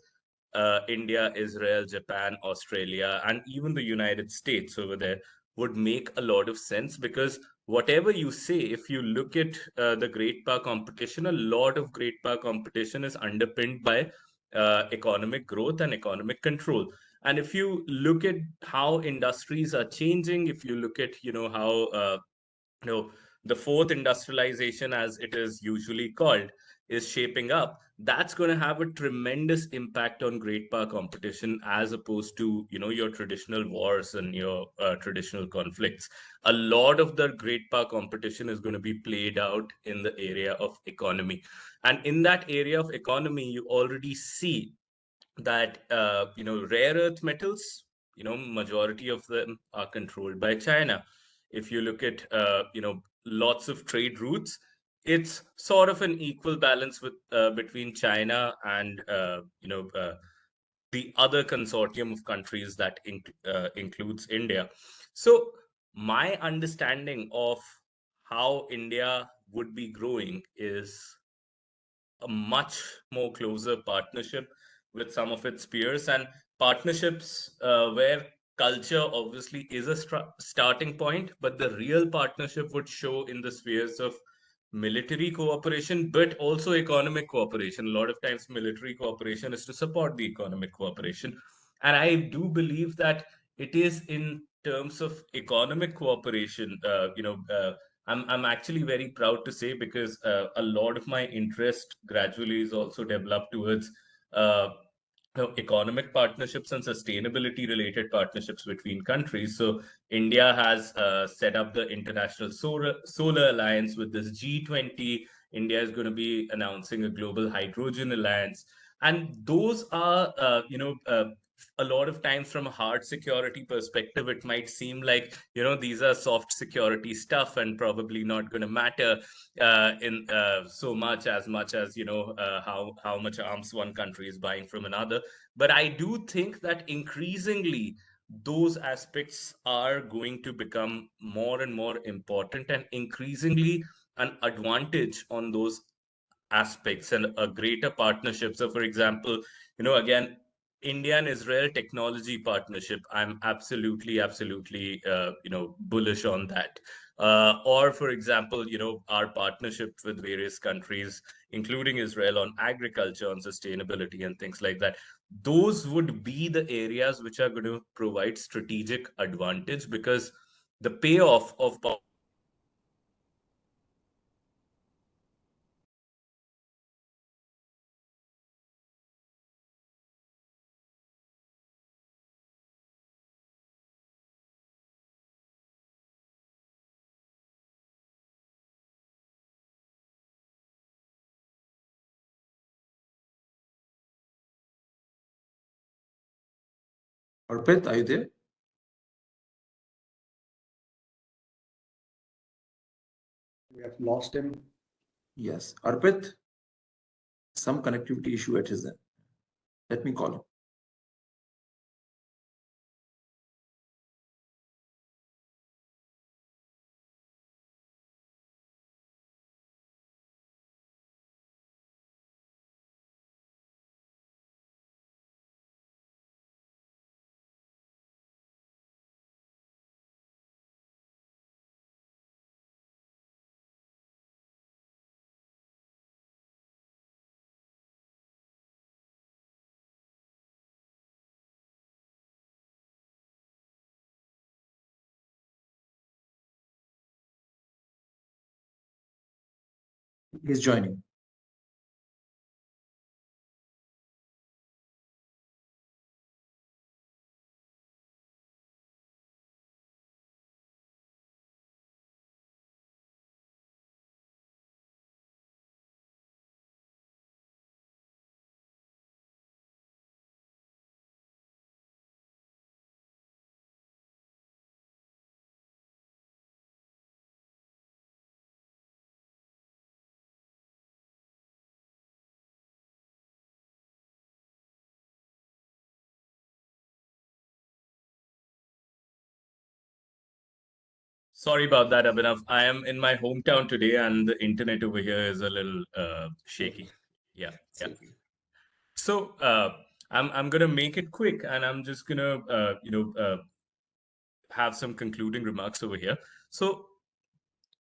India, Israel, Japan, Australia, and even the United States over there would make a lot of sense. Because whatever you say, if you look at the great power competition, a lot of great power competition is underpinned by economic growth and economic control. And if you look at how industries are changing, if you look at how you know the fourth industrialization, as it is usually called, is shaping up, that's going to have a tremendous impact on great power competition, as opposed to your traditional wars and your traditional conflicts. A lot of the great power competition is going to be played out in the area of economy, and in that area of economy you already see that rare earth metals, majority of them are controlled by China. If you look at lots of trade routes, it's sort of an equal balance with between China and the other consortium of countries that includes India. So my understanding of how India would be growing is a much more closer partnership with some of its peers, and partnerships where culture obviously is a starting point, but the real partnership would show in the spheres of military cooperation, but also economic cooperation. A lot of times military cooperation is to support the economic cooperation, and I do believe that it is in terms of economic cooperation. I'm actually very proud to say, because a lot of my interest gradually is also developed towards uh, economic partnerships and sustainability related partnerships between countries. So India has set up the International Solar Alliance with this G20. India is going to be announcing a global hydrogen alliance, and those are a lot of times, from a hard security perspective, it might seem like these are soft security stuff and probably not going to matter in so much as how much arms one country is buying from another. But I do think that increasingly those aspects are going to become more and more important, and increasingly an advantage on those aspects and a greater partnership. So, for example, again, India and Israel technology partnership, I'm absolutely, bullish on that. Or, for example, our partnership with various countries, including Israel, on agriculture, on sustainability, and things like that. Those would be the areas which are going to provide strategic advantage, because the payoff of Arpit, are you there? We have lost him. Yes. Arpit, some connectivity issue at his end. Let me call him. He's joining. Sorry about that, Abhinav. I am in my hometown today, and the internet over here is a little shaky. Yeah, yeah. So I'm gonna make it quick, and I'm just gonna have some concluding remarks over here. So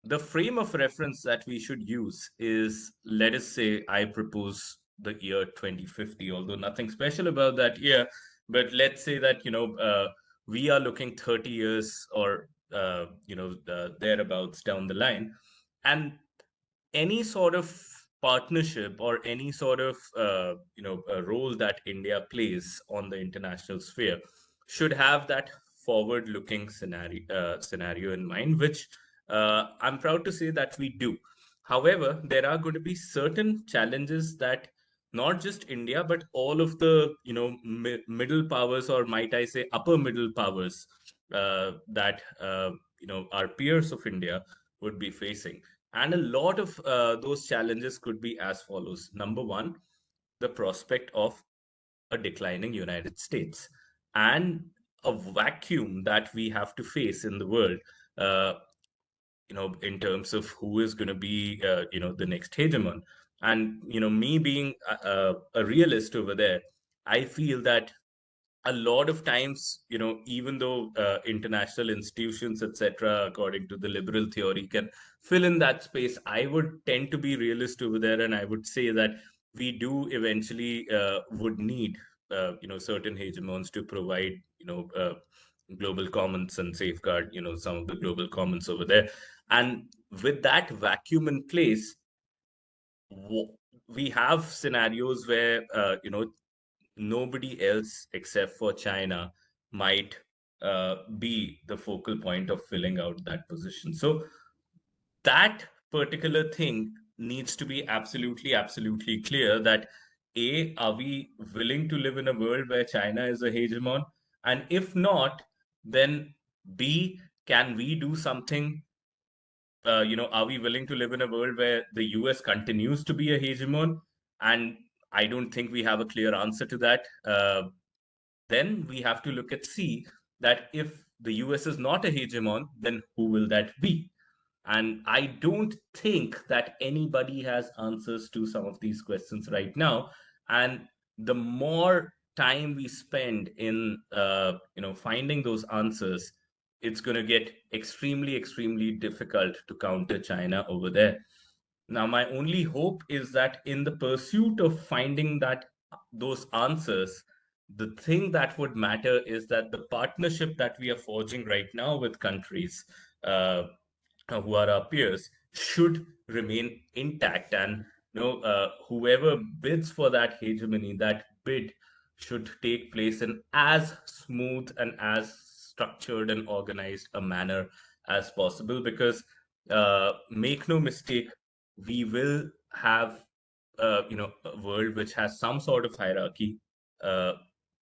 the frame of reference that we should use is, let us say, I propose the year 2050, although nothing special about that year, but let's say that, we are looking 30 years or, thereabouts down the line. And any sort of partnership or any sort of a role that India plays on the international sphere should have that forward-looking scenario in mind, which I'm proud to say that we do. However, there are going to be certain challenges that not just India, but all of the middle powers, or might I say upper middle powers, that our peers of India would be facing. And a lot of those challenges could be as follows. Number one, the prospect of a declining United States and a vacuum that we have to face in the world, uh, in terms of who is going to be, the next hegemon. And, me being a realist over there, I feel that a lot of times, even though international institutions, etc., according to the liberal theory, can fill in that space, I would tend to be realist over there, and I would say that we do eventually would need, certain hegemons to provide, global commons and safeguard, some of the global commons over there. And with that vacuum in place, we have scenarios where, nobody else except for China might be the focal point of filling out that position. So that particular thing needs to be absolutely, absolutely clear that A, are we willing to live in a world where China is a hegemon? And if not, then B, can we do something? Are we willing to live in a world where the US continues to be a hegemon? And I don't think we have a clear answer to that. Then we have to look at C, that if the US is not a hegemon, then who will that be? And I don't think that anybody has answers to some of these questions right now. And the more time we spend in, finding those answers, it's going to get extremely, extremely difficult to counter China over there. Now, my only hope is that in the pursuit of finding those answers, the thing that would matter is that the partnership that we are forging right now with countries, who are our peers, should remain intact. And whoever bids for that hegemony, that bid should take place in as smooth and as structured and organized a manner as possible. Because make no mistake, we will have a world which has some sort of hierarchy uh,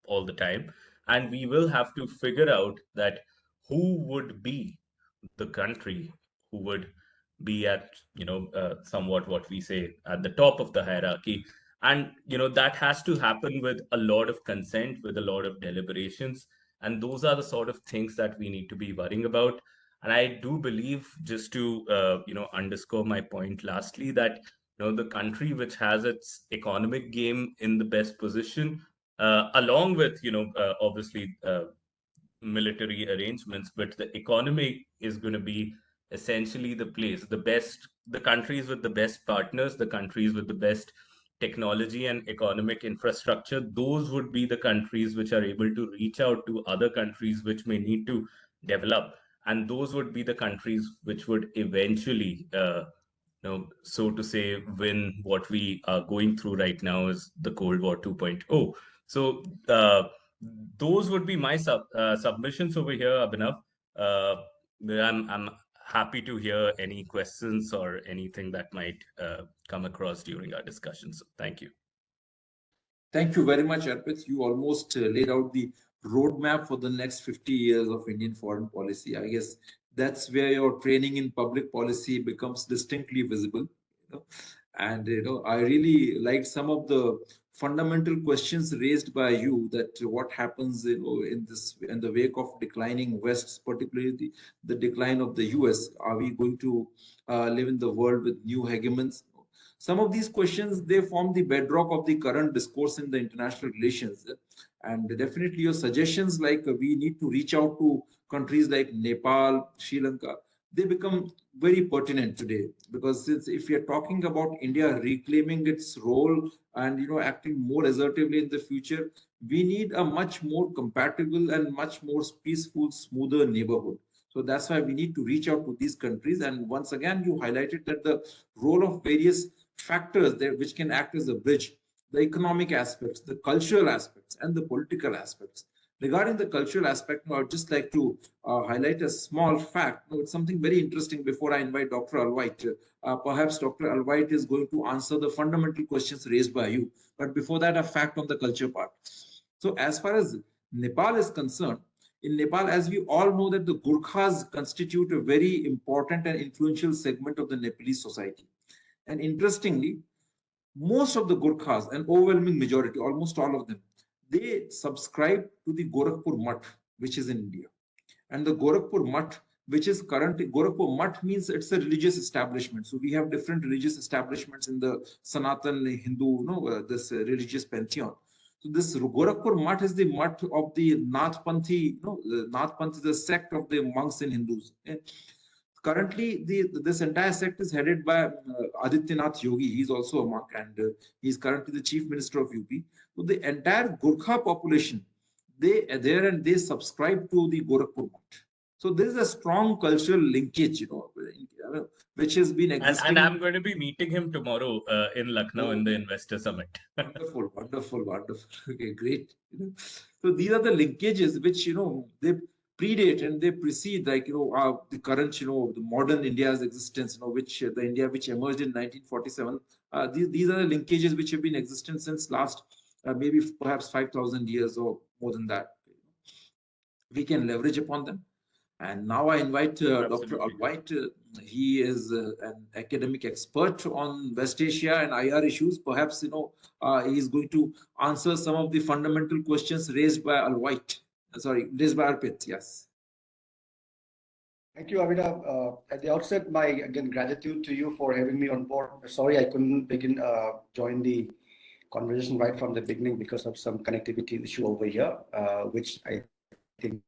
all the time. And we will have to figure out that who would be the country who would be at, somewhat what we say at the top of the hierarchy. And, that has to happen with a lot of consent, with a lot of deliberations. And those are the sort of things that we need to be worrying about. And I do believe, just to, underscore my point lastly, that, the country which has its economic game in the best position, along with, obviously, military arrangements, but the economy is going to be essentially the place, the countries with the best partners, the countries with the best technology and economic infrastructure. Those would be the countries which are able to reach out to other countries which may need to develop. And those would be the countries which would eventually, so to say, win what we are going through right now is the Cold War 2.0. So, those would be my submissions over here, Abhinav. Uh, I'm happy to hear any questions or anything that might come across during our discussion. So thank you. Thank you very much, Arpit. You almost laid out the roadmap for the next 50 years of Indian foreign policy. I guess that's where your training in public policy becomes distinctly visible. And I really liked some of the fundamental questions raised by you, that what happens in the wake of declining West, particularly the decline of the US. Are we going to live in the world with new hegemons? Some of these questions, they form the bedrock of the current discourse in the international relations. And definitely your suggestions, like we need to reach out to countries like Nepal, Sri Lanka, they become very pertinent today, because if we are talking about India reclaiming its role and acting more assertively in the future, we need a much more compatible and much more peaceful, smoother neighborhood. So that's why we need to reach out to these countries. And once again, you highlighted that the role of various factors there which can act as a bridge: the economic aspects, the cultural aspects, and the political aspects. Regarding the cultural aspect, I would just like to highlight a small fact. It's something very interesting before I invite Dr. Alvite. Perhaps Dr. Alvite is going to answer the fundamental questions raised by you. But before that, a fact on the culture part. So as far as Nepal is concerned, in Nepal, as we all know, that the Gurkhas constitute a very important and influential segment of the Nepalese society. And interestingly, most of the Gurkhas, an overwhelming majority, almost all of them, they subscribe to the Gorakhpur Mutt, which is in India. And the Gorakhpur Mutt, which is currently, Gorakhpur Mutt means it's a religious establishment. So we have different religious establishments in the Sanatan Hindu, this religious pantheon. So this Gorakhpur Mutt is the Mutt of the Nath Panthi, Nath Panth is the sect of the monks and Hindus. Currently, this entire sect is headed by Adityanath Yogi. He's also a monk, and he's currently the chief minister of UP. So the entire Gurkha population, they are there and they subscribe to the Gorakhpur Mutt. So there is a strong cultural linkage, which has been existing. And I'm going to be meeting him tomorrow in Lucknow in the Investor Summit. Wonderful, wonderful, wonderful. Okay, great. So these are the linkages which they predate and they precede, like the current the modern India's existence, which the India which emerged in 1947. These are the linkages which have been existent since last maybe perhaps 5,000 years or more than that. We can leverage upon them. And now I invite Dr. Alvite. He is an academic expert on West Asia and IR issues. Perhaps he is going to answer some of the fundamental questions raised by Alvite. Raised by Arpit. Yes. Thank you, Abhinav. At the outset, my again gratitude to you for having me on board. Sorry, I couldn't join the conversation right from the beginning because of some connectivity issue over here, which I think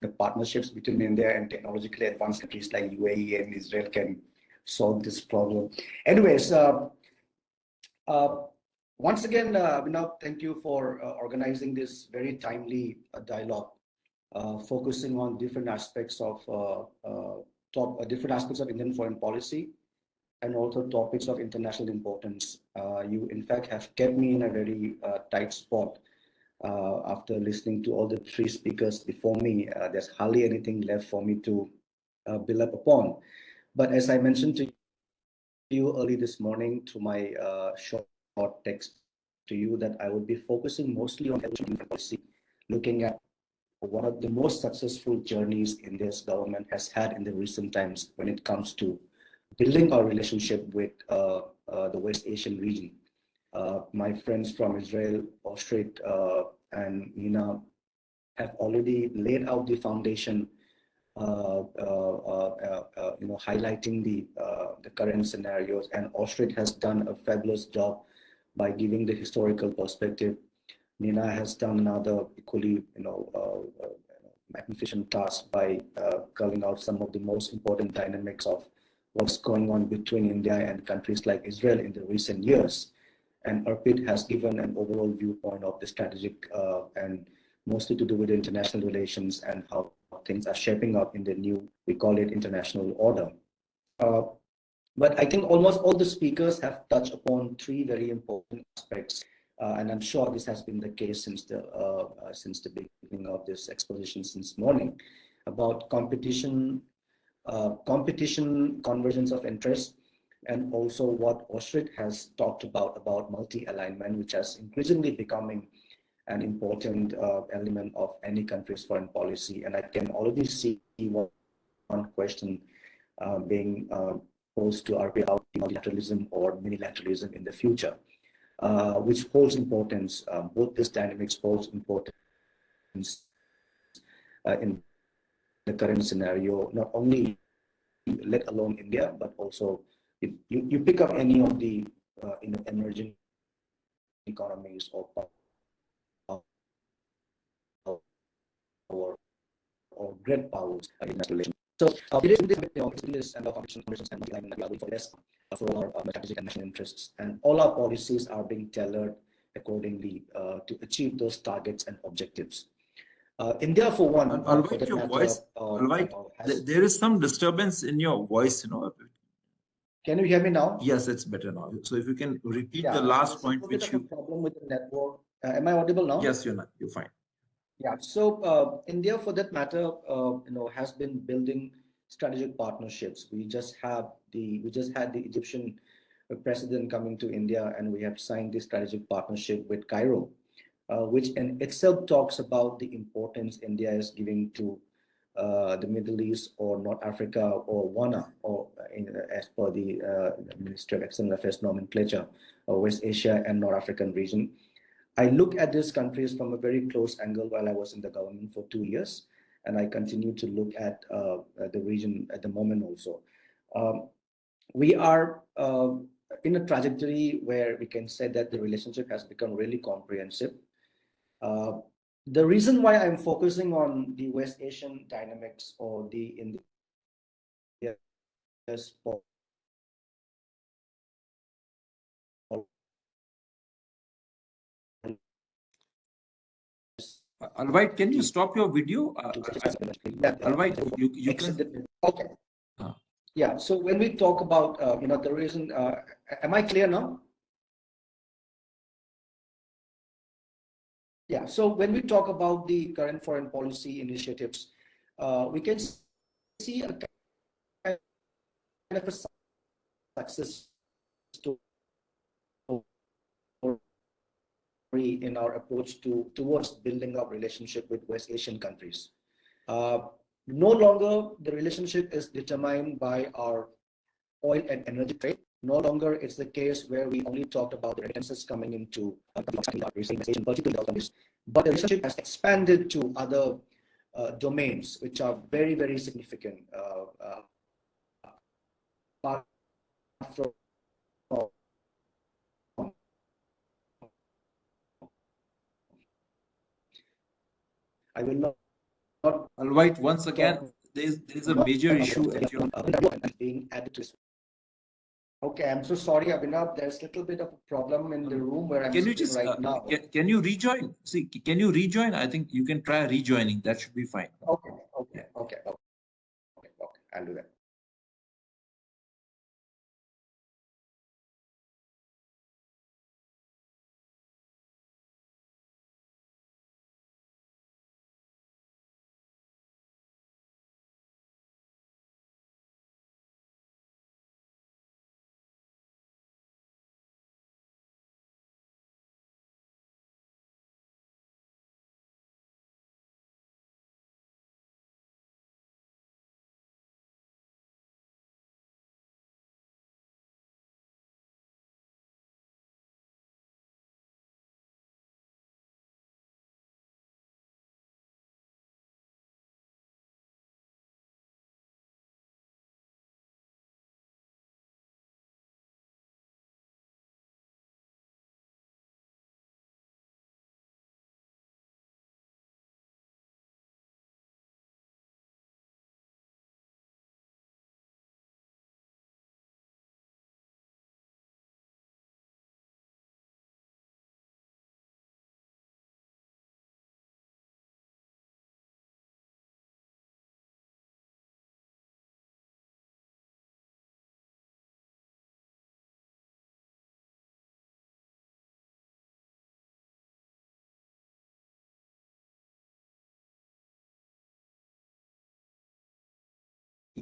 the partnerships between India and technologically advanced countries like UAE and Israel can solve this problem. Anyways, once again, Abhinav, thank you for organizing this very timely dialogue, focusing on different aspects of different aspects of Indian foreign policy and also topics of international importance. You, in fact, have kept me in a very tight spot. After listening to all the three speakers before me, there's hardly anything left for me to build up upon. But as I mentioned to you early this morning through my short text to you, that I would be focusing mostly on policy, looking at one of the most successful journeys India's government has had in the recent times when it comes to building our relationship with the West Asian region. My friends from Israel, Oshrit, and Nina have already laid out the foundation, highlighting the current scenarios, and Oshrit has done a fabulous job by giving the historical perspective. Nina has done another equally, magnificent task by calling out some of the most important dynamics of what's going on between India and countries like Israel in the recent years. And Arpit has given an overall viewpoint of the strategic and mostly to do with international relations and how things are shaping up in the new, we call it international order. But I think almost all the speakers have touched upon three very important aspects, and I'm sure this has been the case since the beginning of this exposition since morning, about competition, convergence of interest, and also what Oshrit has talked about multi-alignment, which has increasingly becoming an important element of any country's foreign policy. And I can already see one question being posed to RP about multilateralism or minilateralism in the future, which holds importance. Both these dynamics holds importance in the current scenario, not only let alone India, but also you pick up any of the emerging economies or great powers in that relation. So it is and competitions and multi-alignment for this for our strategic and national interests, and all our policies are being tailored accordingly to achieve those targets and objectives. India, for one, Alvite, your voice. Alvite, there is some disturbance in your voice. Can you hear me now? Yes, it's better now. So if you can repeat the last point, which you problem with the network. Am I audible now? Yes, you're fine. Yeah. So India, for that matter, has been building strategic partnerships. We just had the Egyptian president coming to India, and we have signed this strategic partnership with Cairo, which in itself talks about the importance India is giving to the Middle East or North Africa or WANA, or as per the Ministry of External Affairs nomenclature, or West Asia and North African region. I look at these countries from a very close angle while I was in the government for 2 years, and I continue to look at the region at the moment also. We are in a trajectory where we can say that the relationship has become really comprehensive. The reason why I'm focusing on the West Asian dynamics or the India Alvite, can you stop your video? Alvite, you can. Okay. Yeah. So when we talk about the reason, am I clear now? Yeah. So when we talk about the current foreign policy initiatives, we can see a kind of a success story in our approach towards building up relationship with West Asian countries. No longer the relationship is determined by our oil and energy trade. No longer it's the case where we only talked about the remittances coming into countries, but the relationship has expanded to other domains which are very, very significant. I will not. Alvite, once again, there's a major issue at your being added to. Okay, I'm so sorry, Abhinav. There's a little bit of a problem in the room where I'm sitting right now. Can you rejoin? See, can you rejoin? I think you can try rejoining. That should be fine. Okay. I'll do that.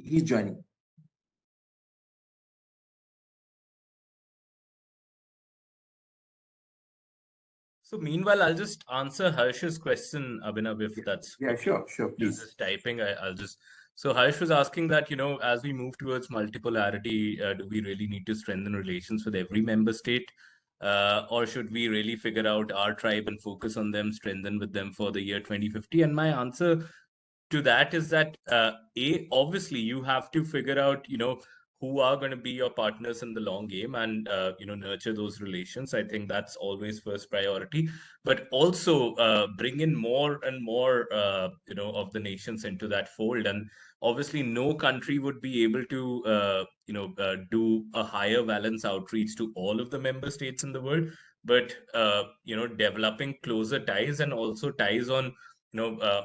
he's joining. So meanwhile, I'll just answer Harsh's question, Abhinav, if that's Yeah, sure, He's please. just typing. I'll just. So Harsh was asking that, as we move towards multipolarity, do we really need to strengthen relations with every member state? Or should we really figure out our tribe and focus on them, strengthen with them for the year 2050? And my answer to that is that, obviously you have to figure out, who are going to be your partners in the long game and, nurture those relations. I think that's always first priority, but also bring in more and more, of the nations into that fold. And obviously no country would be able to, do a higher balance outreach to all of the member states in the world, but, developing closer ties and also ties on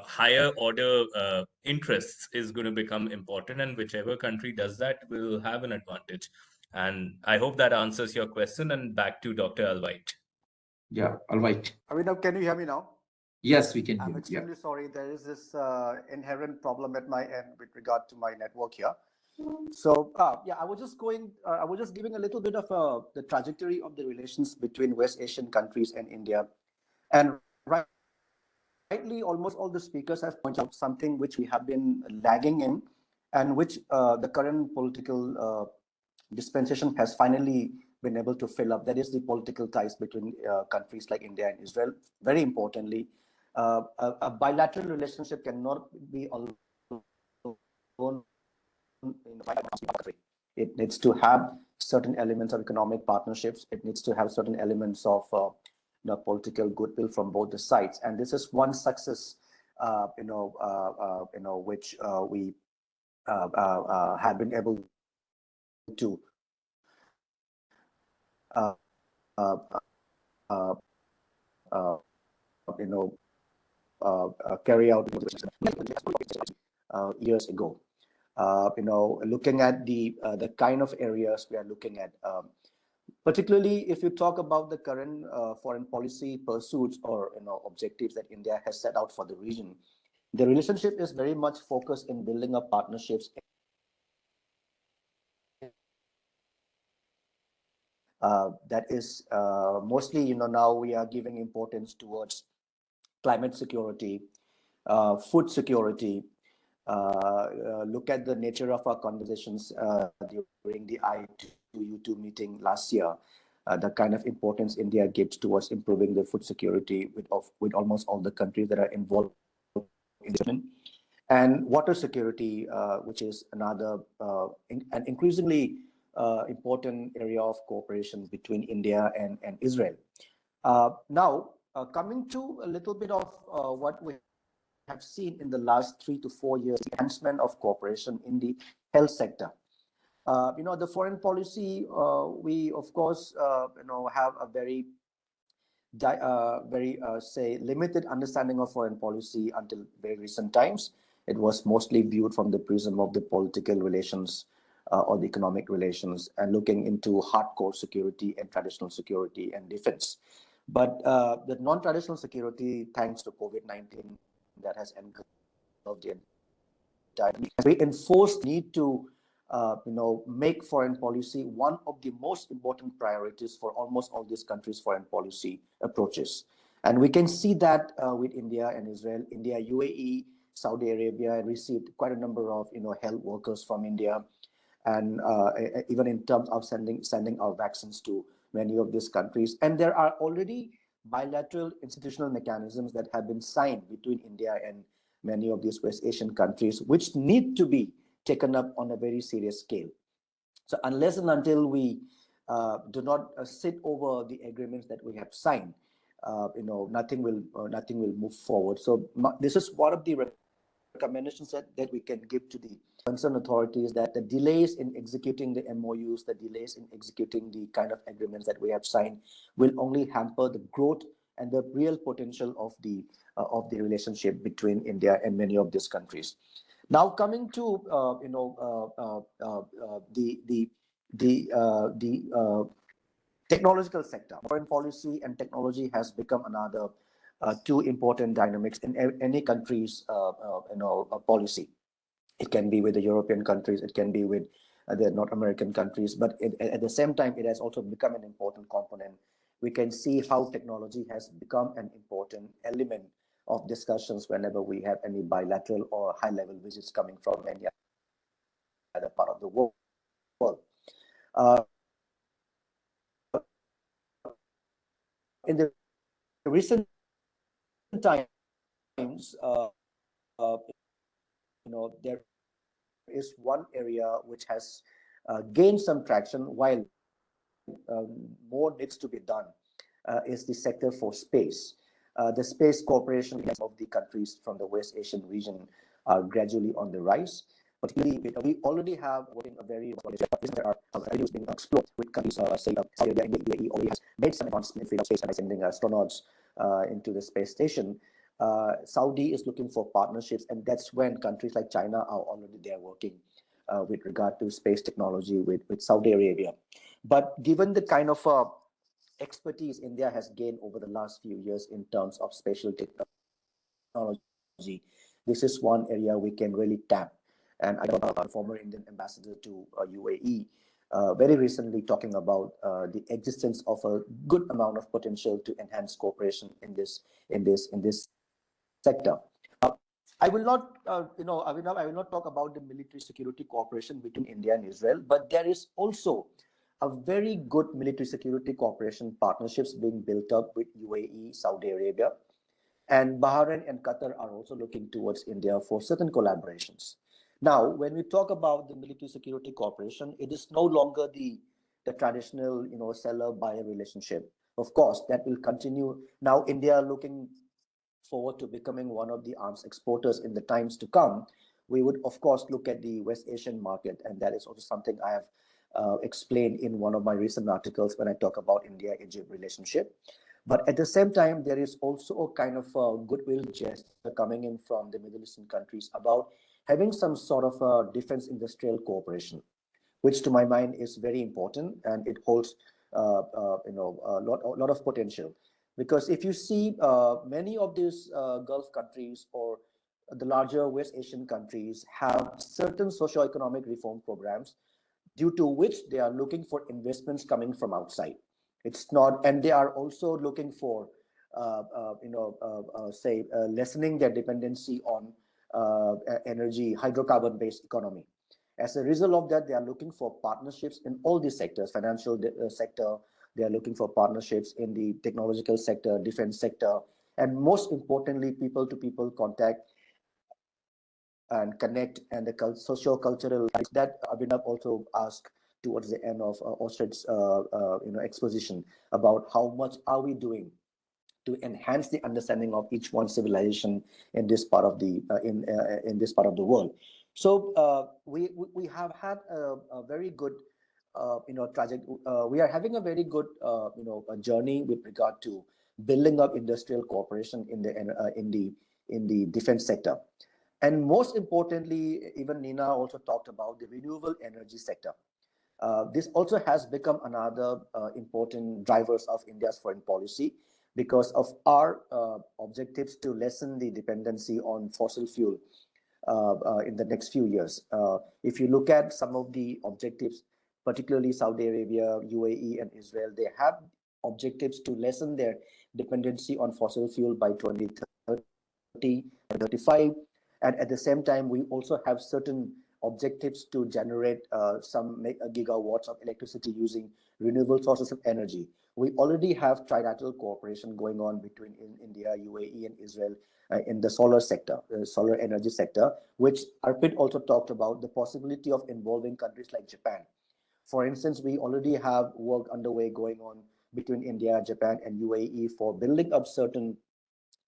higher order interests is going to become important, and whichever country does that will have an advantage. And I hope that answers your question. And back to Dr. Alvite. Yeah, Alvite. Abhinav, can you hear me now? Yes, we can hear I'm you. extremely sorry. There is this inherent problem at my end with regard to my network here. So yeah, I was just giving a little bit of the trajectory of the relations between West Asian countries and India, and rightly, almost all the speakers have pointed out something which we have been lagging in, and which the current political dispensation has finally been able to fill up. That is the political ties between countries like India and Israel. Very importantly, a bilateral relationship cannot be alone in a country. It needs to have certain elements of economic partnerships. It needs to have certain elements of political goodwill from both the sides. And this is one success, which we have been able to uh, uh, uh, carry out years ago. Looking at the kind of areas we are looking at, particularly if you talk about the current foreign policy pursuits or objectives that India has set out for the region, the relationship is very much focused in building up partnerships. That is mostly, now we are giving importance towards climate security, food security. Look at the nature of our conversations during the I2U2 meeting last year. The kind of importance India gives towards improving the food security with almost all the countries that are involved in it. And water security, which is another an increasingly important area of cooperation between India and Israel. Now, coming to a little bit of what we have seen in the last 3 to 4 years, the enhancement of cooperation in the health sector. The foreign policy, we of course, have a very say limited understanding of foreign policy until very recent times. It was mostly viewed from the prism of the political relations or the economic relations, and looking into hardcore security and traditional security and defense. But the non-traditional security, thanks to COVID-19, that has engulfed the entire. We enforced need to make foreign policy one of the most important priorities for almost all these countries' foreign policy approaches. And we can see that with India and Israel. India, UAE, Saudi Arabia received quite a number of health workers from India, and even in terms of sending our vaccines to many of these countries. And there are already bilateral institutional mechanisms that have been signed between India and many of these West Asian countries, which need to be taken up on a very serious scale. So unless and until we do not sit over the agreements that we have signed, nothing will move forward. So this is one of the recommendations that we can give to the concerned authorities, that the delays in executing the MOUs, the delays in executing the kind of agreements that we have signed will only hamper the growth and the real potential of the relationship between India and many of these countries. Now, coming to the technological sector, foreign policy and technology has become another two important dynamics in any country's policy. It can be with the European countries, it can be with the North American countries, but at the same time, it has also become an important component. We can see how technology has become an important element of discussions whenever we have any bilateral or high-level visits coming from any other part of the world. Uh, in the recent times, there is one area which has gained some traction while more needs to be done is the sector for space. The space cooperation of the countries from the West Asian region are gradually on the rise. Particularly, we already have working a very there are ideas being explored with countries say Saudi Arabia and UAE already has made some advancements in field of space and sending astronauts into the space station. Saudi is looking for partnerships, and that's when countries like China are already there working with regard to space technology with Saudi Arabia. But given the kind of expertise India has gained over the last few years in terms of spatial technology, this is one area we can really tap. And I got a former Indian ambassador to UAE very recently talking about the existence of a good amount of potential to enhance cooperation in this sector. I will not, I will not talk about the military security cooperation between India and Israel, but there is also a very good military security cooperation partnerships being built up with UAE, Saudi Arabia, and Bahrain and Qatar are also looking towards India for certain collaborations. Now, when we talk about the military security cooperation, it is no longer the traditional, seller-buyer relationship. Of course, that will continue. Now, India looking forward to becoming one of the arms exporters in the times to come. We would, of course, look at the West Asian market, and that is also something I have explained in one of my recent articles when I talk about India-Egypt relationship. But at the same time, there is also a kind of goodwill gesture coming in from the Middle Eastern countries about having some sort of defense industrial cooperation, which to my mind is very important, and it holds a lot of potential. Because if you see many of these Gulf countries or the larger West Asian countries have certain socio-economic reform programs due to which they are looking for investments coming from outside. It's not, and they are also looking for, lessening their dependency on energy, hydrocarbon-based economy. As a result of that, they are looking for partnerships in all these sectors, financial sector, they are looking for partnerships in the technological sector, defense sector, and most importantly, people-to-people contact and connect, and the socio-cultural life that Abhinav also asked towards the end of Oshrit's exposition about how much are we doing to enhance the understanding of each one civilization in this part of the in this part of the world. So we have had a very good we are having a very good a journey with regard to building up industrial cooperation in the defense sector. And most importantly, even Nina also talked about the renewable energy sector. This also has become another important drivers of India's foreign policy because of our objectives to lessen the dependency on fossil fuel in the next few years. If you look at some of the objectives, particularly Saudi Arabia, UAE, and Israel, they have objectives to lessen their dependency on fossil fuel by 2030 and 35. And at the same time, we also have certain objectives to generate some gigawatts of electricity using renewable sources of energy. We already have trilateral cooperation going on between India, UAE, and Israel in the solar sector, solar energy sector, which Arpit also talked about the possibility of involving countries like Japan. For instance, we already have work underway going on between India, Japan, and UAE for building up certain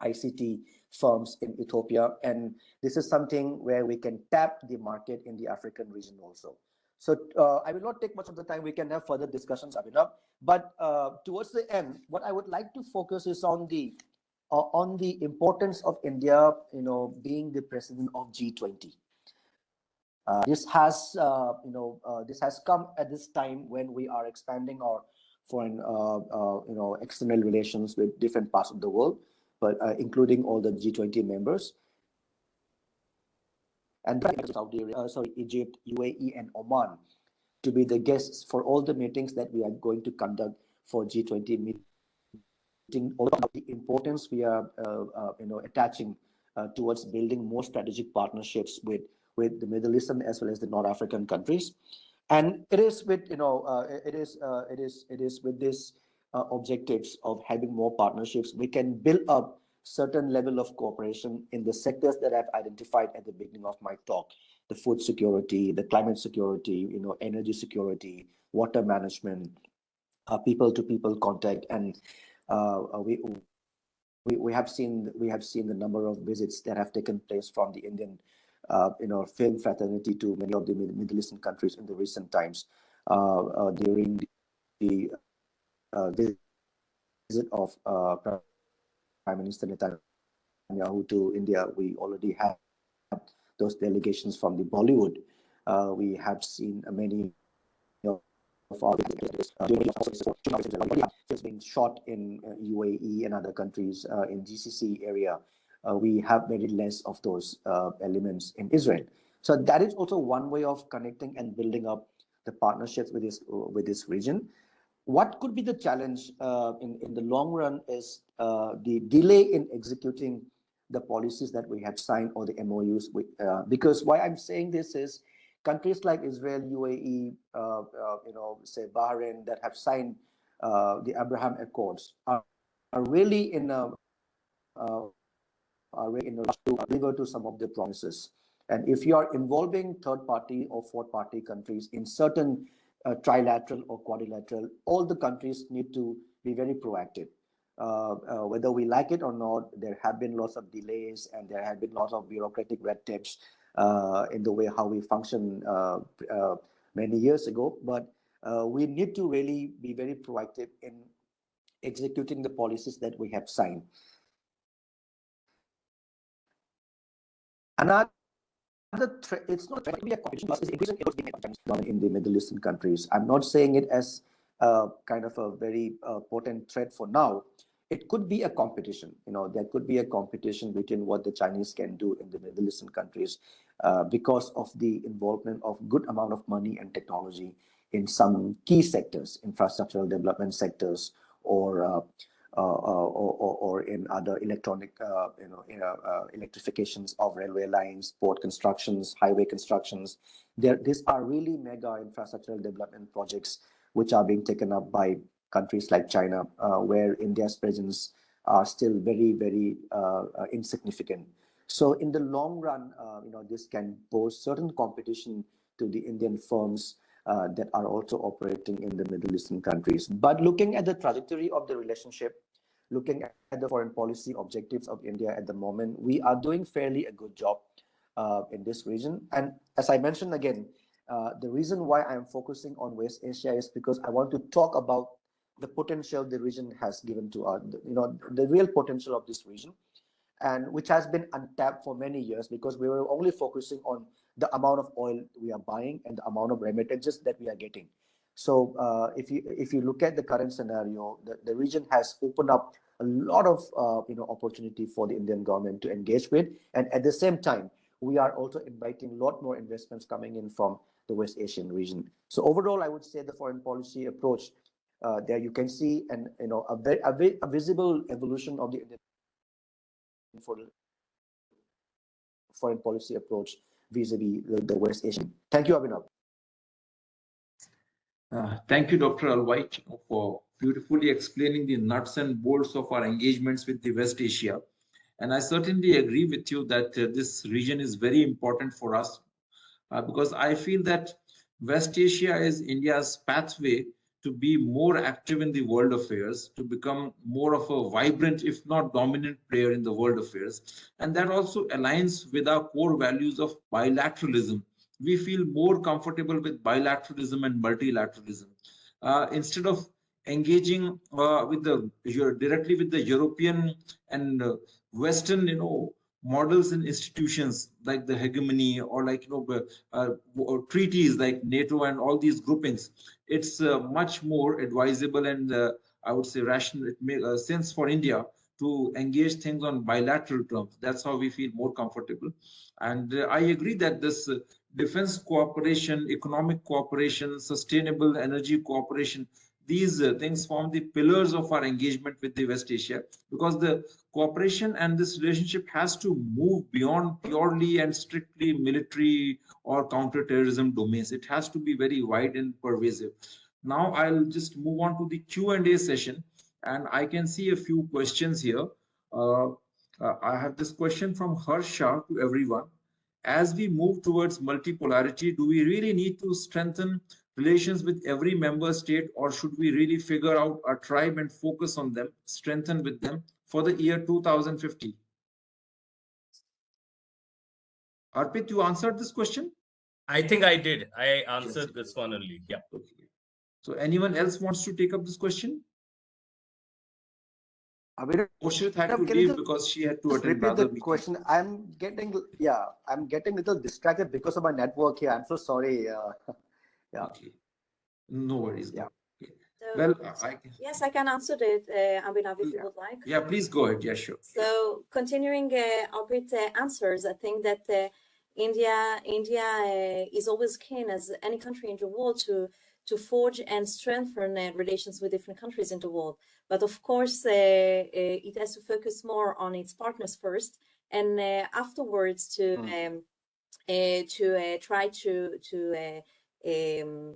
ICT firms in Ethiopia, and this is something where we can tap the market in the African region also. So I will not take much of the time. We can have further discussions, Abhinav. But towards the end, what I would like to focus is on the importance of India, being the president of G20. This has come at this time when we are expanding our foreign, external relations with different parts of the world, but including all the G20 members. and Saudi Arabia, Egypt, UAE, and Oman to be the guests for all the meetings that we are going to conduct for G20 meeting. All of the importance we are, attaching towards building more strategic partnerships with the Middle Eastern as well as the North African countries, and it is with it is with this objectives of having more partnerships we can build up certain level of cooperation in the sectors that I've identified at the beginning of my talk: the food security, the climate security, energy security, water management, people-to-people contact, and we have seen the number of visits that have taken place from the Indian film fraternity to many of the Middle Eastern countries in the recent times during the visit of Prime Minister Netanyahu to India. We already have those delegations from the Bollywood. We have seen many of our films being shot in UAE and other countries in GCC area. We have very less of those elements in Israel. So that is also one way of connecting and building up the partnerships with this region. What could be the challenge in the long run is the delay in executing the policies that we have signed or the MOUs with, because why I'm saying this is countries like Israel, UAE, say Bahrain, that have signed the Abraham Accords are really in a rush to deliver to some of the promises. And if you are involving third party or fourth party countries in certain trilateral or quadrilateral, all the countries need to be very proactive. Whether we like it or not, there have been lots of delays and there have been lots of bureaucratic red tapes in the way how we function many years ago. But we need to really be very proactive in executing the policies that we have signed. Another it's not to be a competition, but it's increasing efforts being made in the Middle Eastern countries. I'm not saying it as kind of a very potent threat for now. It could be a competition. There could be a competition between what the Chinese can do in the Middle Eastern countries because of the involvement of good amount of money and technology in some key sectors, infrastructural development sectors, or in other electronic, electrifications of railway lines, port constructions, highway constructions. These are really mega infrastructural development projects which are being taken up by countries like China, where India's presence are still very, very insignificant. So in the long run, this can pose certain competition to the Indian firms that are also operating in the Middle Eastern countries. But looking at the trajectory of the relationship, looking at the foreign policy objectives of India at the moment, we are doing fairly a good job in this region. And as I mentioned again, the reason why I'm focusing on West Asia is because I want to talk about the potential the region has given to us, the real potential of this region, and which has been untapped for many years because we were only focusing on the amount of oil we are buying and the amount of remittances that we are getting. So if you look at the current scenario, the region has opened up a lot of opportunity for the Indian government to engage with, and at the same time, we are also inviting a lot more investments coming in from the West Asian region. So overall, I would say the foreign policy approach, there you can see a visible evolution of the Indian foreign policy approach vis-a-vis the West Asian. Thank you, Abhinav. Thank you, Dr. Alvite, for beautifully explaining the nuts and bolts of our engagements with the West Asia. And I certainly agree with you that this region is very important for us because I feel that West Asia is India's pathway to be more active in the world affairs, to become more of a vibrant, if not dominant player in the world affairs. And that also aligns with our core values of bilateralism. We feel more comfortable with bilateralism and multilateralism. Instead of engaging directly with the European and Western, models and institutions like the hegemony or like or treaties like NATO and all these groupings, it's much more advisable and I would say rational. It makes sense for India to engage things on bilateral terms. That's how we feel more comfortable. And I agree that this defense cooperation, economic cooperation, sustainable energy cooperation, these things form the pillars of our engagement with the West Asia, because the cooperation and this relationship has to move beyond purely and strictly military or counterterrorism domains. It has to be very wide and pervasive. Now I'll just move on to the Q&A session, and I can see a few questions here. I have this question from Harsha to everyone. As we move towards multipolarity, do we really need to strengthen relations with every member state, or should we really figure out a tribe and focus on them, strengthen with them for the year 2050? Arpit, you answered this question? I think I did. I answered this one only. Yeah. Okay. So anyone else wants to take up this question? Oshrit had to leave because she had to attend repeat the meeting. question. I'm getting a little distracted because of my network here. I'm so sorry. Yeah. Okay. No worries. Yeah. Okay. So, Well, yes, I can answer that, Abhinav, if you would like. Yeah, please go ahead. Yeah, sure. So continuing Arpit answers, I think that India is always keen, as any country in the world, to forge and strengthen relations with different countries in the world. But of course, it has to focus more on its partners first, and afterwards to try to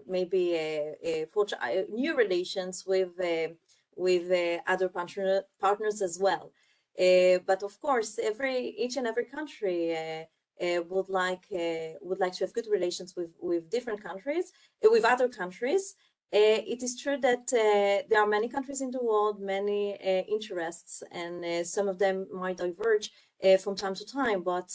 maybe forge new relations with other partners as well. But of course, each and every country would like to have good relations with different countries, with other countries. It is true that there are many countries in the world, many interests, and some of them might diverge from time to time. But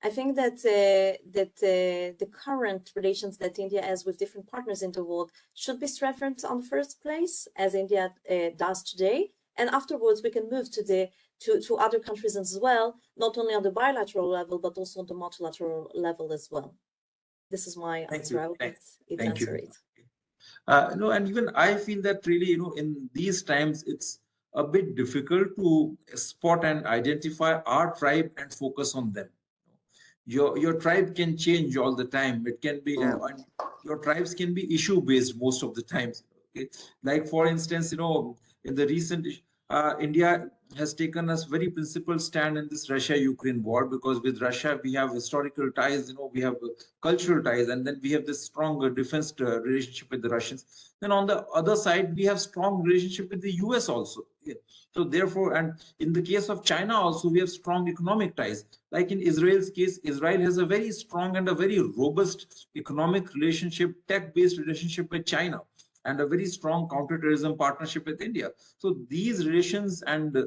I think that the current relations that India has with different partners in the world should be strengthened on the first place, as India does today, and afterwards we can move to other countries as well, not only on the bilateral level but also on the multilateral level as well. This is my answer. I hope it answered it. No, and even I feel that really, in these times, it's a bit difficult to spot and identify our tribe and focus on them. Your tribe can change all the time. It can be, and your tribes can be issue based most of the times. Okay? Like for instance, in the recent India has taken a very principled stand in this Russia-Ukraine war, because with Russia we have historical ties, we have cultural ties, and then we have this strong defense relationship with the Russians. Then on the other side, we have strong relationship with the US also. Yeah. So therefore, and in the case of China also, we have strong economic ties. Like in Israel's case, Israel has a very strong and a very robust economic relationship, tech-based relationship with China, and a very strong counterterrorism partnership with India. So these relations and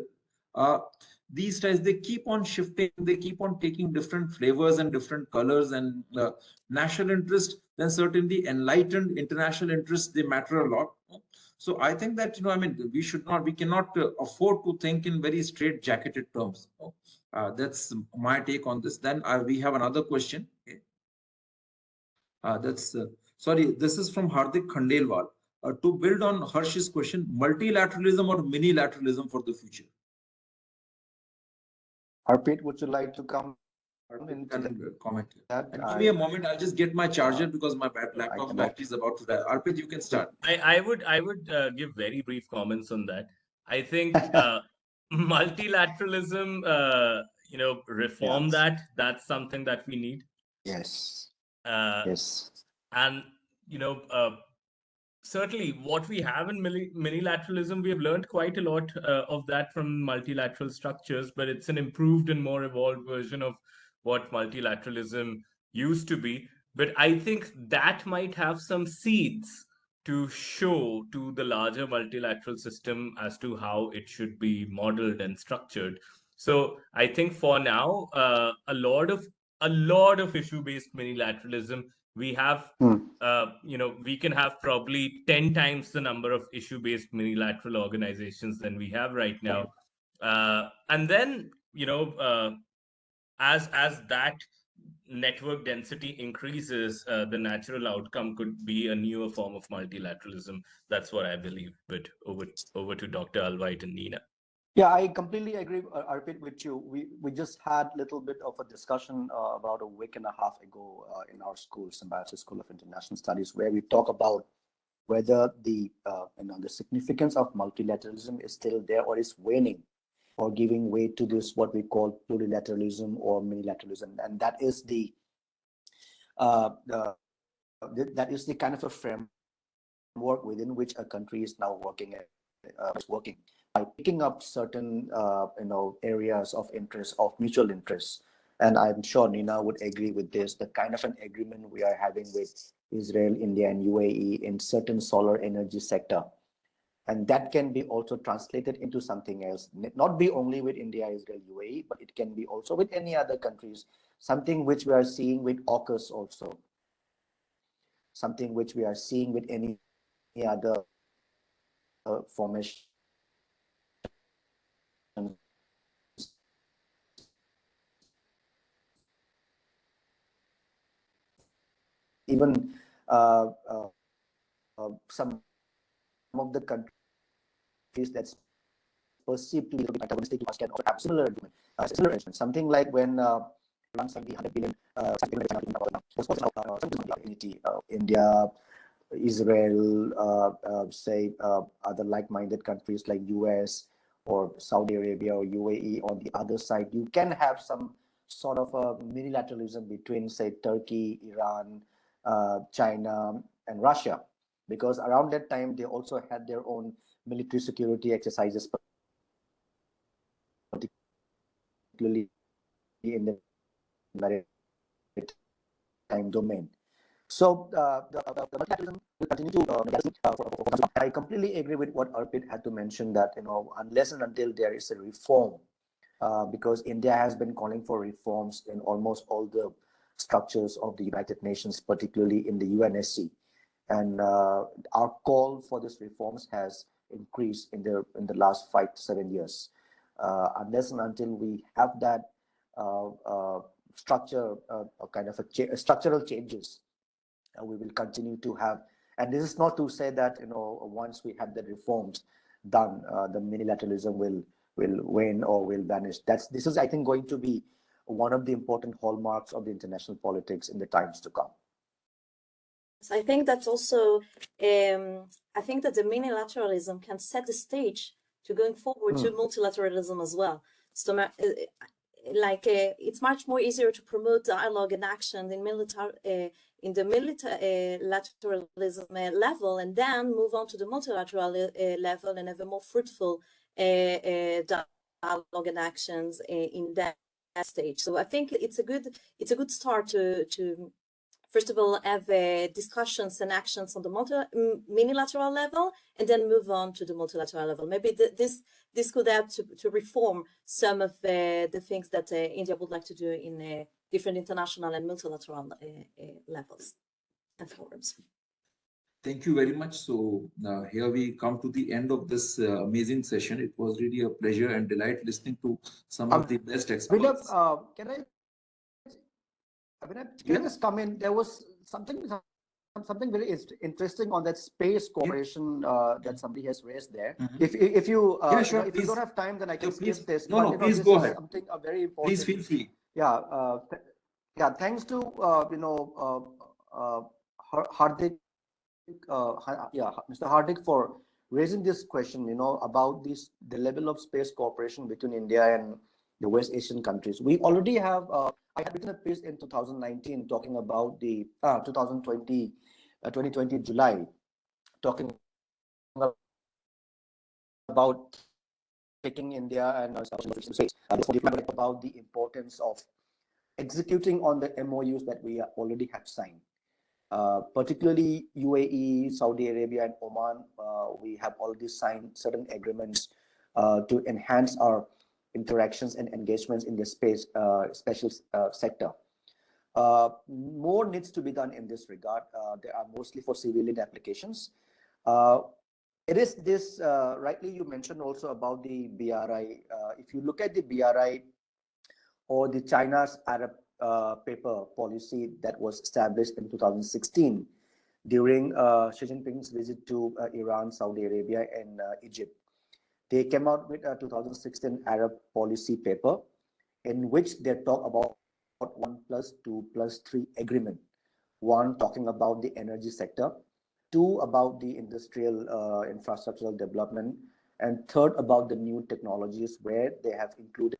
these ties, they keep on shifting, they keep on taking different flavors and different colors, and national interest, then certainly enlightened international interests, they matter a lot. So I think that, we cannot afford to think in very straight jacketed terms. That's my take on this. Then we have another question. Sorry, this is from Hardik Khandelwal. To build on Harsh's question, multilateralism or minilateralism for the future? Arpit, would you like to comment? Comment. Give me a moment. I'll just get my charger because my laptop's battery is about to die. Arpit, you can start. I would give very brief comments on that. I think multilateralism, reform that's something that we need. Yes. Yes. And certainly what we have in minilateralism, we have learned quite a lot of that from multilateral structures, but it's an improved and more evolved version of what multilateralism used to be. But I think that might have some seeds to show to the larger multilateral system as to how it should be modeled and structured. So I think for now, a lot of issue-based minilateralism, we have we can have probably 10 times the number of issue-based minilateral organizations than we have right now. And then, as that network density increases, the natural outcome could be a newer form of multilateralism. That's what I believe. But over to Dr. Alvite and Nina. Yeah, I completely agree, Arpit, with you. We just had a little bit of a discussion about a week and a half ago in our school, Symbiosis School of International Studies, where we talk about whether the significance of multilateralism is still there or is waning or giving way to this what we call plurilateralism or minilateralism, and uh, that is the kind of a framework within which a country is now working by picking up certain areas of interest, of mutual interest. And I'm sure Nina would agree with this, the kind of an agreement we are having with Israel, India, and UAE in certain solar energy sector. And that can be also translated into something else, not be only with India, Israel, UAE, but it can be also with any other countries, something which we are seeing with AUKUS also, something which we are seeing with any other formation, even some of the countries that's perceived to be antagonistic to us can also have similar arrangements. Something like when Iran signed the 100 billion India, Israel, say other like-minded countries like US or Saudi Arabia or UAE on the other side, you can have some sort of a minilateralism between, say, Turkey, Iran, China, and Russia, because around that time they also had their own military security exercises, particularly in the maritime domain. So the multilateralism will continue to I completely agree with what Arpit had to mention, that unless and until there is a reform, because India has been calling for reforms in almost all the structures of the United Nations, particularly in the UNSC, and our call for these reforms has increased in the last 5 to 7 years. Unless and until we have that structure, kind of structural changes, we will continue to have. And this is not to say that once we have the reforms done, the minilateralism will wane or will vanish. This is, I think, going to be one of the important hallmarks of the international politics in the times to come. So I think that's also, I think that the minilateralism can set the stage to going forward to multilateralism as well. So it's much more easier to promote dialogue and action in the multilateralism level, and then move on to the multilateral level and have a more fruitful dialogue and actions in that stage. So I think it's a good start to first of all have discussions and actions on the minilateral level, and then move on to the multilateral level. Maybe this could help to reform some of the things that India would like to do in different international and multilateral levels and forums. Thank you very much. So here we come to the end of this amazing session. It was really a pleasure and delight listening to some of the best experts. Can I just come in? There was something very interesting on that space cooperation that somebody has raised there. If you if you don't have time, then I can skip this. No, please go ahead. Something very important. Please feel free. Yeah, thanks to Hardik, Mr. Hardik, for raising this question. About the level of space cooperation between India and the West Asian countries. We already have. I had written a piece in 2019 talking about the 2020 July, talking about taking India and about the importance of executing on the MOUs that we already have signed. Particularly UAE, Saudi Arabia, and Oman, we have already signed certain agreements to enhance our interactions and engagements in the space special sector. More needs to be done in this regard. They are mostly for civilian applications. It is this, rightly you mentioned also about the BRI. If you look at the BRI or the China's Arab paper policy that was established in 2016 during Xi Jinping's visit to Iran, Saudi Arabia, and Egypt. They came out with a 2016 Arab policy paper in which they talk about 1+2+3 agreement. One talking about the energy sector, two about the industrial infrastructural development, and third about the new technologies where they have included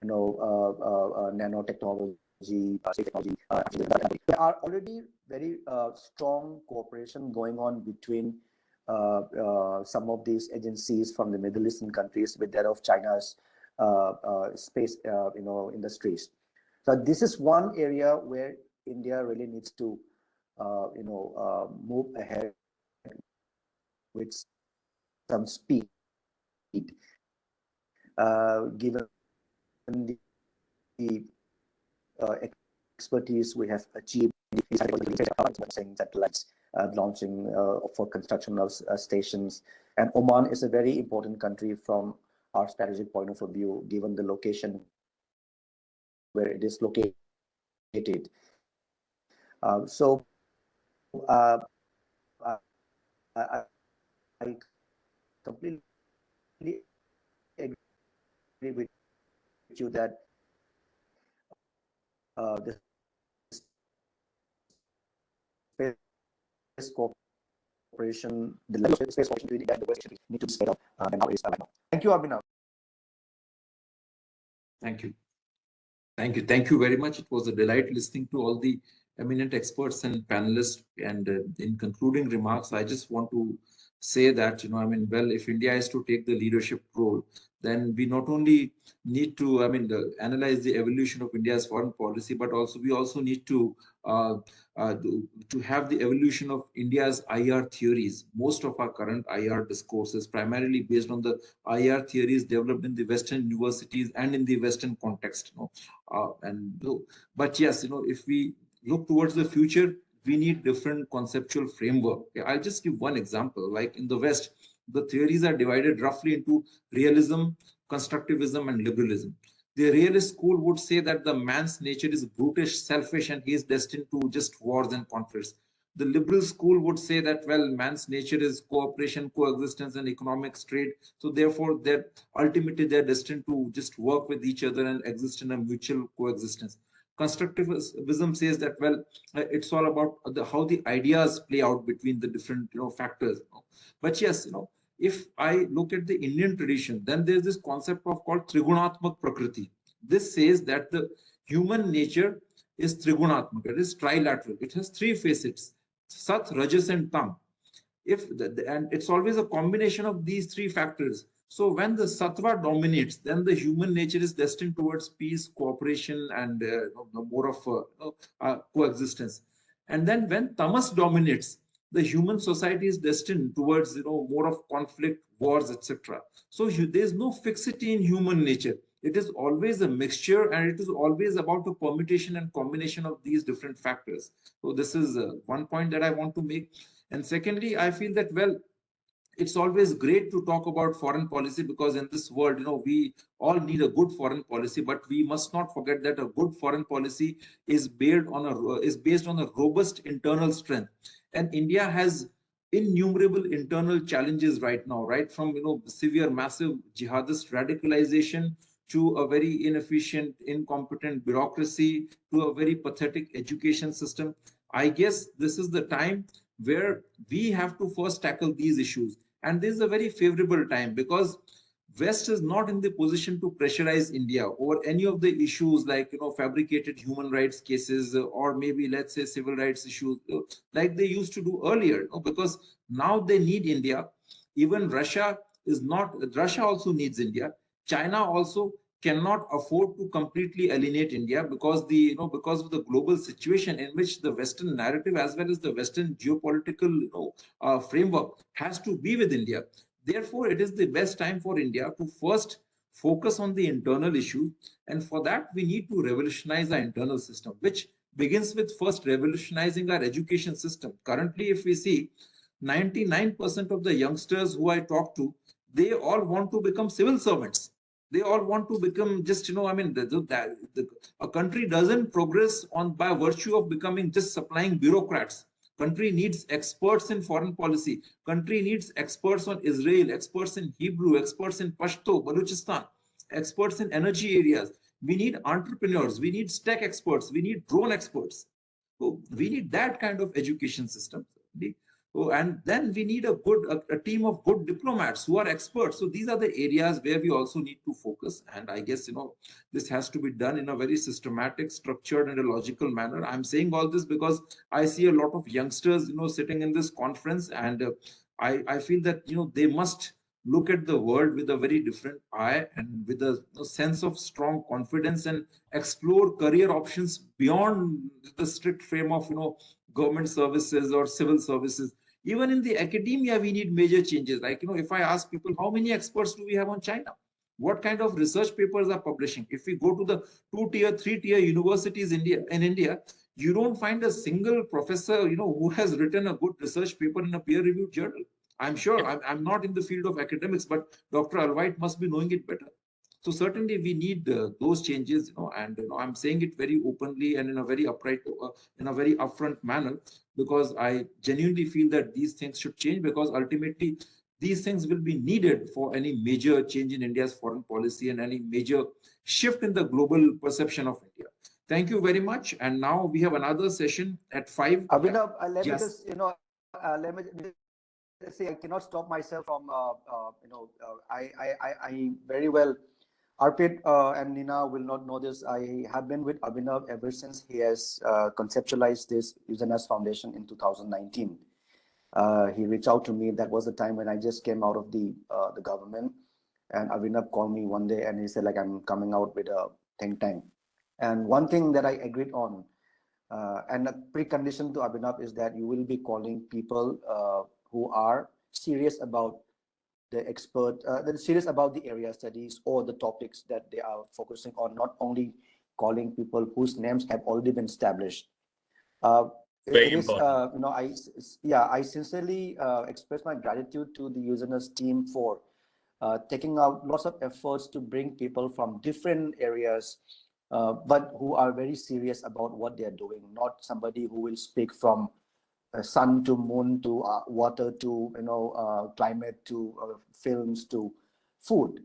nanotechnology, technology. There are already very strong cooperation going on between some of these agencies from the Middle Eastern countries with that of China's space, industries. So this is one area where India really needs to, move ahead with some speed, given the expertise we have achieved in satellites, launching for construction of stations. And Oman is a very important country from our strategic point of view, given the location where it is located. So I completely agree with you that the space cooperation, the level of space cooperation between India and the West need to be scaled up, and now is right now. Thank you, Abhinav. Thank you. Thank you. Thank you very much. It was a delight listening to all the eminent experts and panelists. And in concluding remarks, I just want to say that, well, if India is to take the leadership role, then we not only need to, analyze the evolution of India's foreign policy, but also we also need to have the evolution of India's IR theories. Most of our current IR discourse is primarily based on the IR theories developed in the Western universities and in the Western context. But yes, if we look towards the future, we need different conceptual framework. I'll just give one example. Like in the West, the theories are divided roughly into realism, constructivism, and liberalism. The realist school would say that the man's nature is brutish, selfish, and he is destined to just wars and conflicts. The liberal school would say that, well, man's nature is cooperation, coexistence, and economic trade. So therefore, ultimately they're destined to just work with each other and exist in a mutual coexistence. Constructivism says that, well, it's all about how the ideas play out between the different factors. But yes, if I look at the Indian tradition, then there's this concept of called Trigunatmak Prakriti. This says that the human nature is Trigunatmak, it is trilateral. It has three facets: Sat, Rajas, and Tam. And it's always a combination of these three factors. So when the sattva dominates, then the human nature is destined towards peace, cooperation, and more of coexistence. And then when tamas dominates, the human society is destined towards more of conflict, wars, etc. So there's no fixity in human nature. It is always a mixture, and it is always about a permutation and combination of these different factors. So this is one point that I want to make. And secondly, I feel that, well, it's always great to talk about foreign policy, because in this world, we all need a good foreign policy, but we must not forget that a good foreign policy is based on a robust internal strength. And India has innumerable internal challenges right now, right from severe, massive jihadist radicalization to a very inefficient, incompetent bureaucracy to a very pathetic education system. I guess this is the time where we have to first tackle these issues. And this is a very favorable time, because West is not in the position to pressurize India over any of the issues like fabricated human rights cases, or maybe let's say civil rights issues, like they used to do earlier, because now they need India. Even Russia also needs India. China also cannot afford to completely alienate India, because of the global situation in which the Western narrative as well as the Western geopolitical framework has to be with India. Therefore, it is the best time for India to first focus on the internal issue, and for that we need to revolutionize our internal system, which begins with first revolutionizing our education system. Currently, if we see, 99% of the youngsters who I talk to, they all want to become civil servants. They all want to become just, a country doesn't progress by virtue of becoming just supplying bureaucrats. Country needs experts in foreign policy. Country needs experts on Israel, experts in Hebrew, experts in Pashto, Balochistan, experts in energy areas. We need entrepreneurs. We need tech experts. We need drone experts. So we need that kind of education system. So, and then we need a team of good diplomats who are experts. So these are the areas where we also need to focus. And I guess, this has to be done in a very systematic, structured, and a logical manner. I'm saying all this because I see a lot of youngsters, sitting in this conference, and I feel that, they must look at the world with a very different eye and with a sense of strong confidence and explore career options beyond the strict frame of, government services or civil services. Even in the academia, we need major changes. Like, if I ask people, how many experts do we have on China? What kind of research papers are publishing? If we go to the 2-tier, 3-tier universities in India, you don't find a single professor, who has written a good research paper in a peer-reviewed journal. I'm sure I'm not in the field of academics, but Dr. Alvite must be knowing it better. So certainly we need those changes, and I'm saying it very openly and in a very upright, in a very upfront manner, because I genuinely feel that these things should change, because ultimately these things will be needed for any major change in India's foreign policy and any major shift in the global perception of India. Thank you very much. And now we have another session at 5. Abhinav, let me Yes. just, let me say, I cannot stop myself from, I very well, Arpit and Nina will not know this. I have been with Abhinav ever since he has conceptualized this Usanas Foundation in 2019. He reached out to me. That was the time when I just came out of the government, and Abhinav called me one day and he said, like, I'm coming out with a think tank. And one thing that I agreed on, and a precondition to Abhinav, is that you will be calling people who are serious about the serious about the area studies or the topics that they are focusing on, not only calling people whose names have already been established. Very it is, important. I sincerely express my gratitude to the Usanas team for taking out lots of efforts to bring people from different areas, but who are very serious about what they are doing, not somebody who will speak from sun to moon to water to climate to films to food.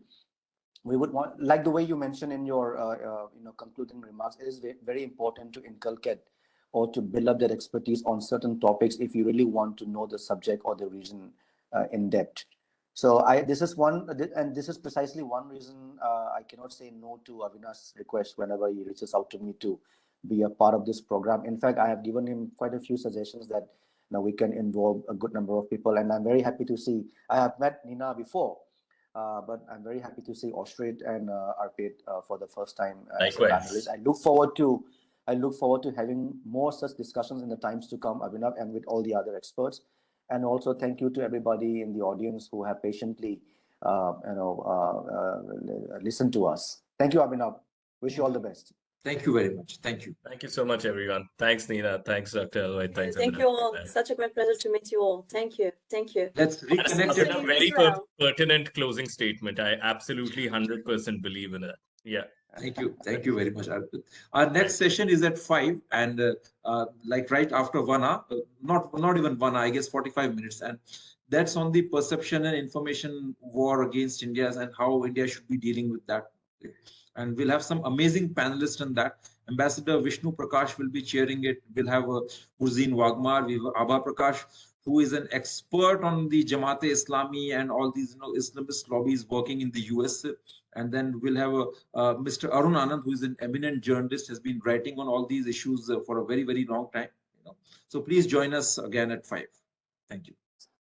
We would want, like the way you mentioned in your concluding remarks, it is very important to inculcate or to build up that expertise on certain topics if you really want to know the subject or the region in depth. So this is precisely one reason I cannot say no to Avinash's request whenever he reaches out to me to be a part of this program. In fact, I have given him quite a few suggestions that we can involve a good number of people, and I'm very happy to see. I have met Nina before, but I'm very happy to see Oshrit and Arpit for the first time as a panelist. I look forward to having more such discussions in the times to come, Abhinav, and with all the other experts. And also thank you to everybody in the audience who have patiently listened to us. Thank you, Abhinav. Wish you all the best. Thank you very much. Thank you. Thank you so much, everyone. Thanks, Nina. Thanks, Dr. Alvite. Thanks, Thank you all. Such a great pleasure to meet you all. Thank you. Thank you. Let's reconnect. That's a very pertinent closing statement. I absolutely 100% believe in it. Yeah. Thank you. Thank you very much, Arpit. Our next session is at 5, and like right after 1 hour, not even 1 hour, I guess 45 minutes. And that's on the perception and information war against India and how India should be dealing with that. And we'll have some amazing panelists on that. Ambassador Vishnu Prakash will be chairing it. We'll have Urzin Wagmar, we have Abha Prakash, who is an expert on the Jamaat Islami and all these Islamist lobbies working in the US. And then we'll have Mr. Arun Anand, who is an eminent journalist, has been writing on all these issues for a very, very long time. So please join us again at 5. Thank you.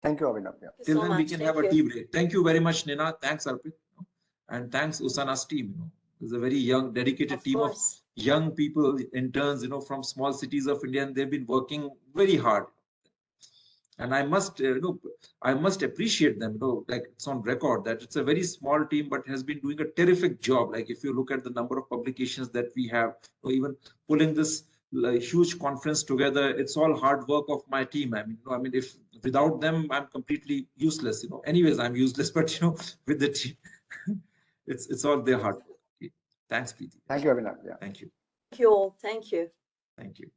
Thank you, Abhinav. Yeah. Till then, we can have a tea break. Thank you very much, Nina. Thanks, Arpit. And thanks, Usanas team. There's a very young, dedicated team of young people, interns, from small cities of India, and they've been working very hard. And I must, I must appreciate them. Like it's on record that it's a very small team, but has been doing a terrific job. Like if you look at the number of publications that we have, or even pulling this huge conference together, it's all hard work of my team. I mean, if without them, I'm completely useless. Anyways, I'm useless, but with the team, it's all their hard work. Thanks, Preeti. Thank you, Abhinav. Yeah. Thank you. Thank you all. Thank you. Thank you.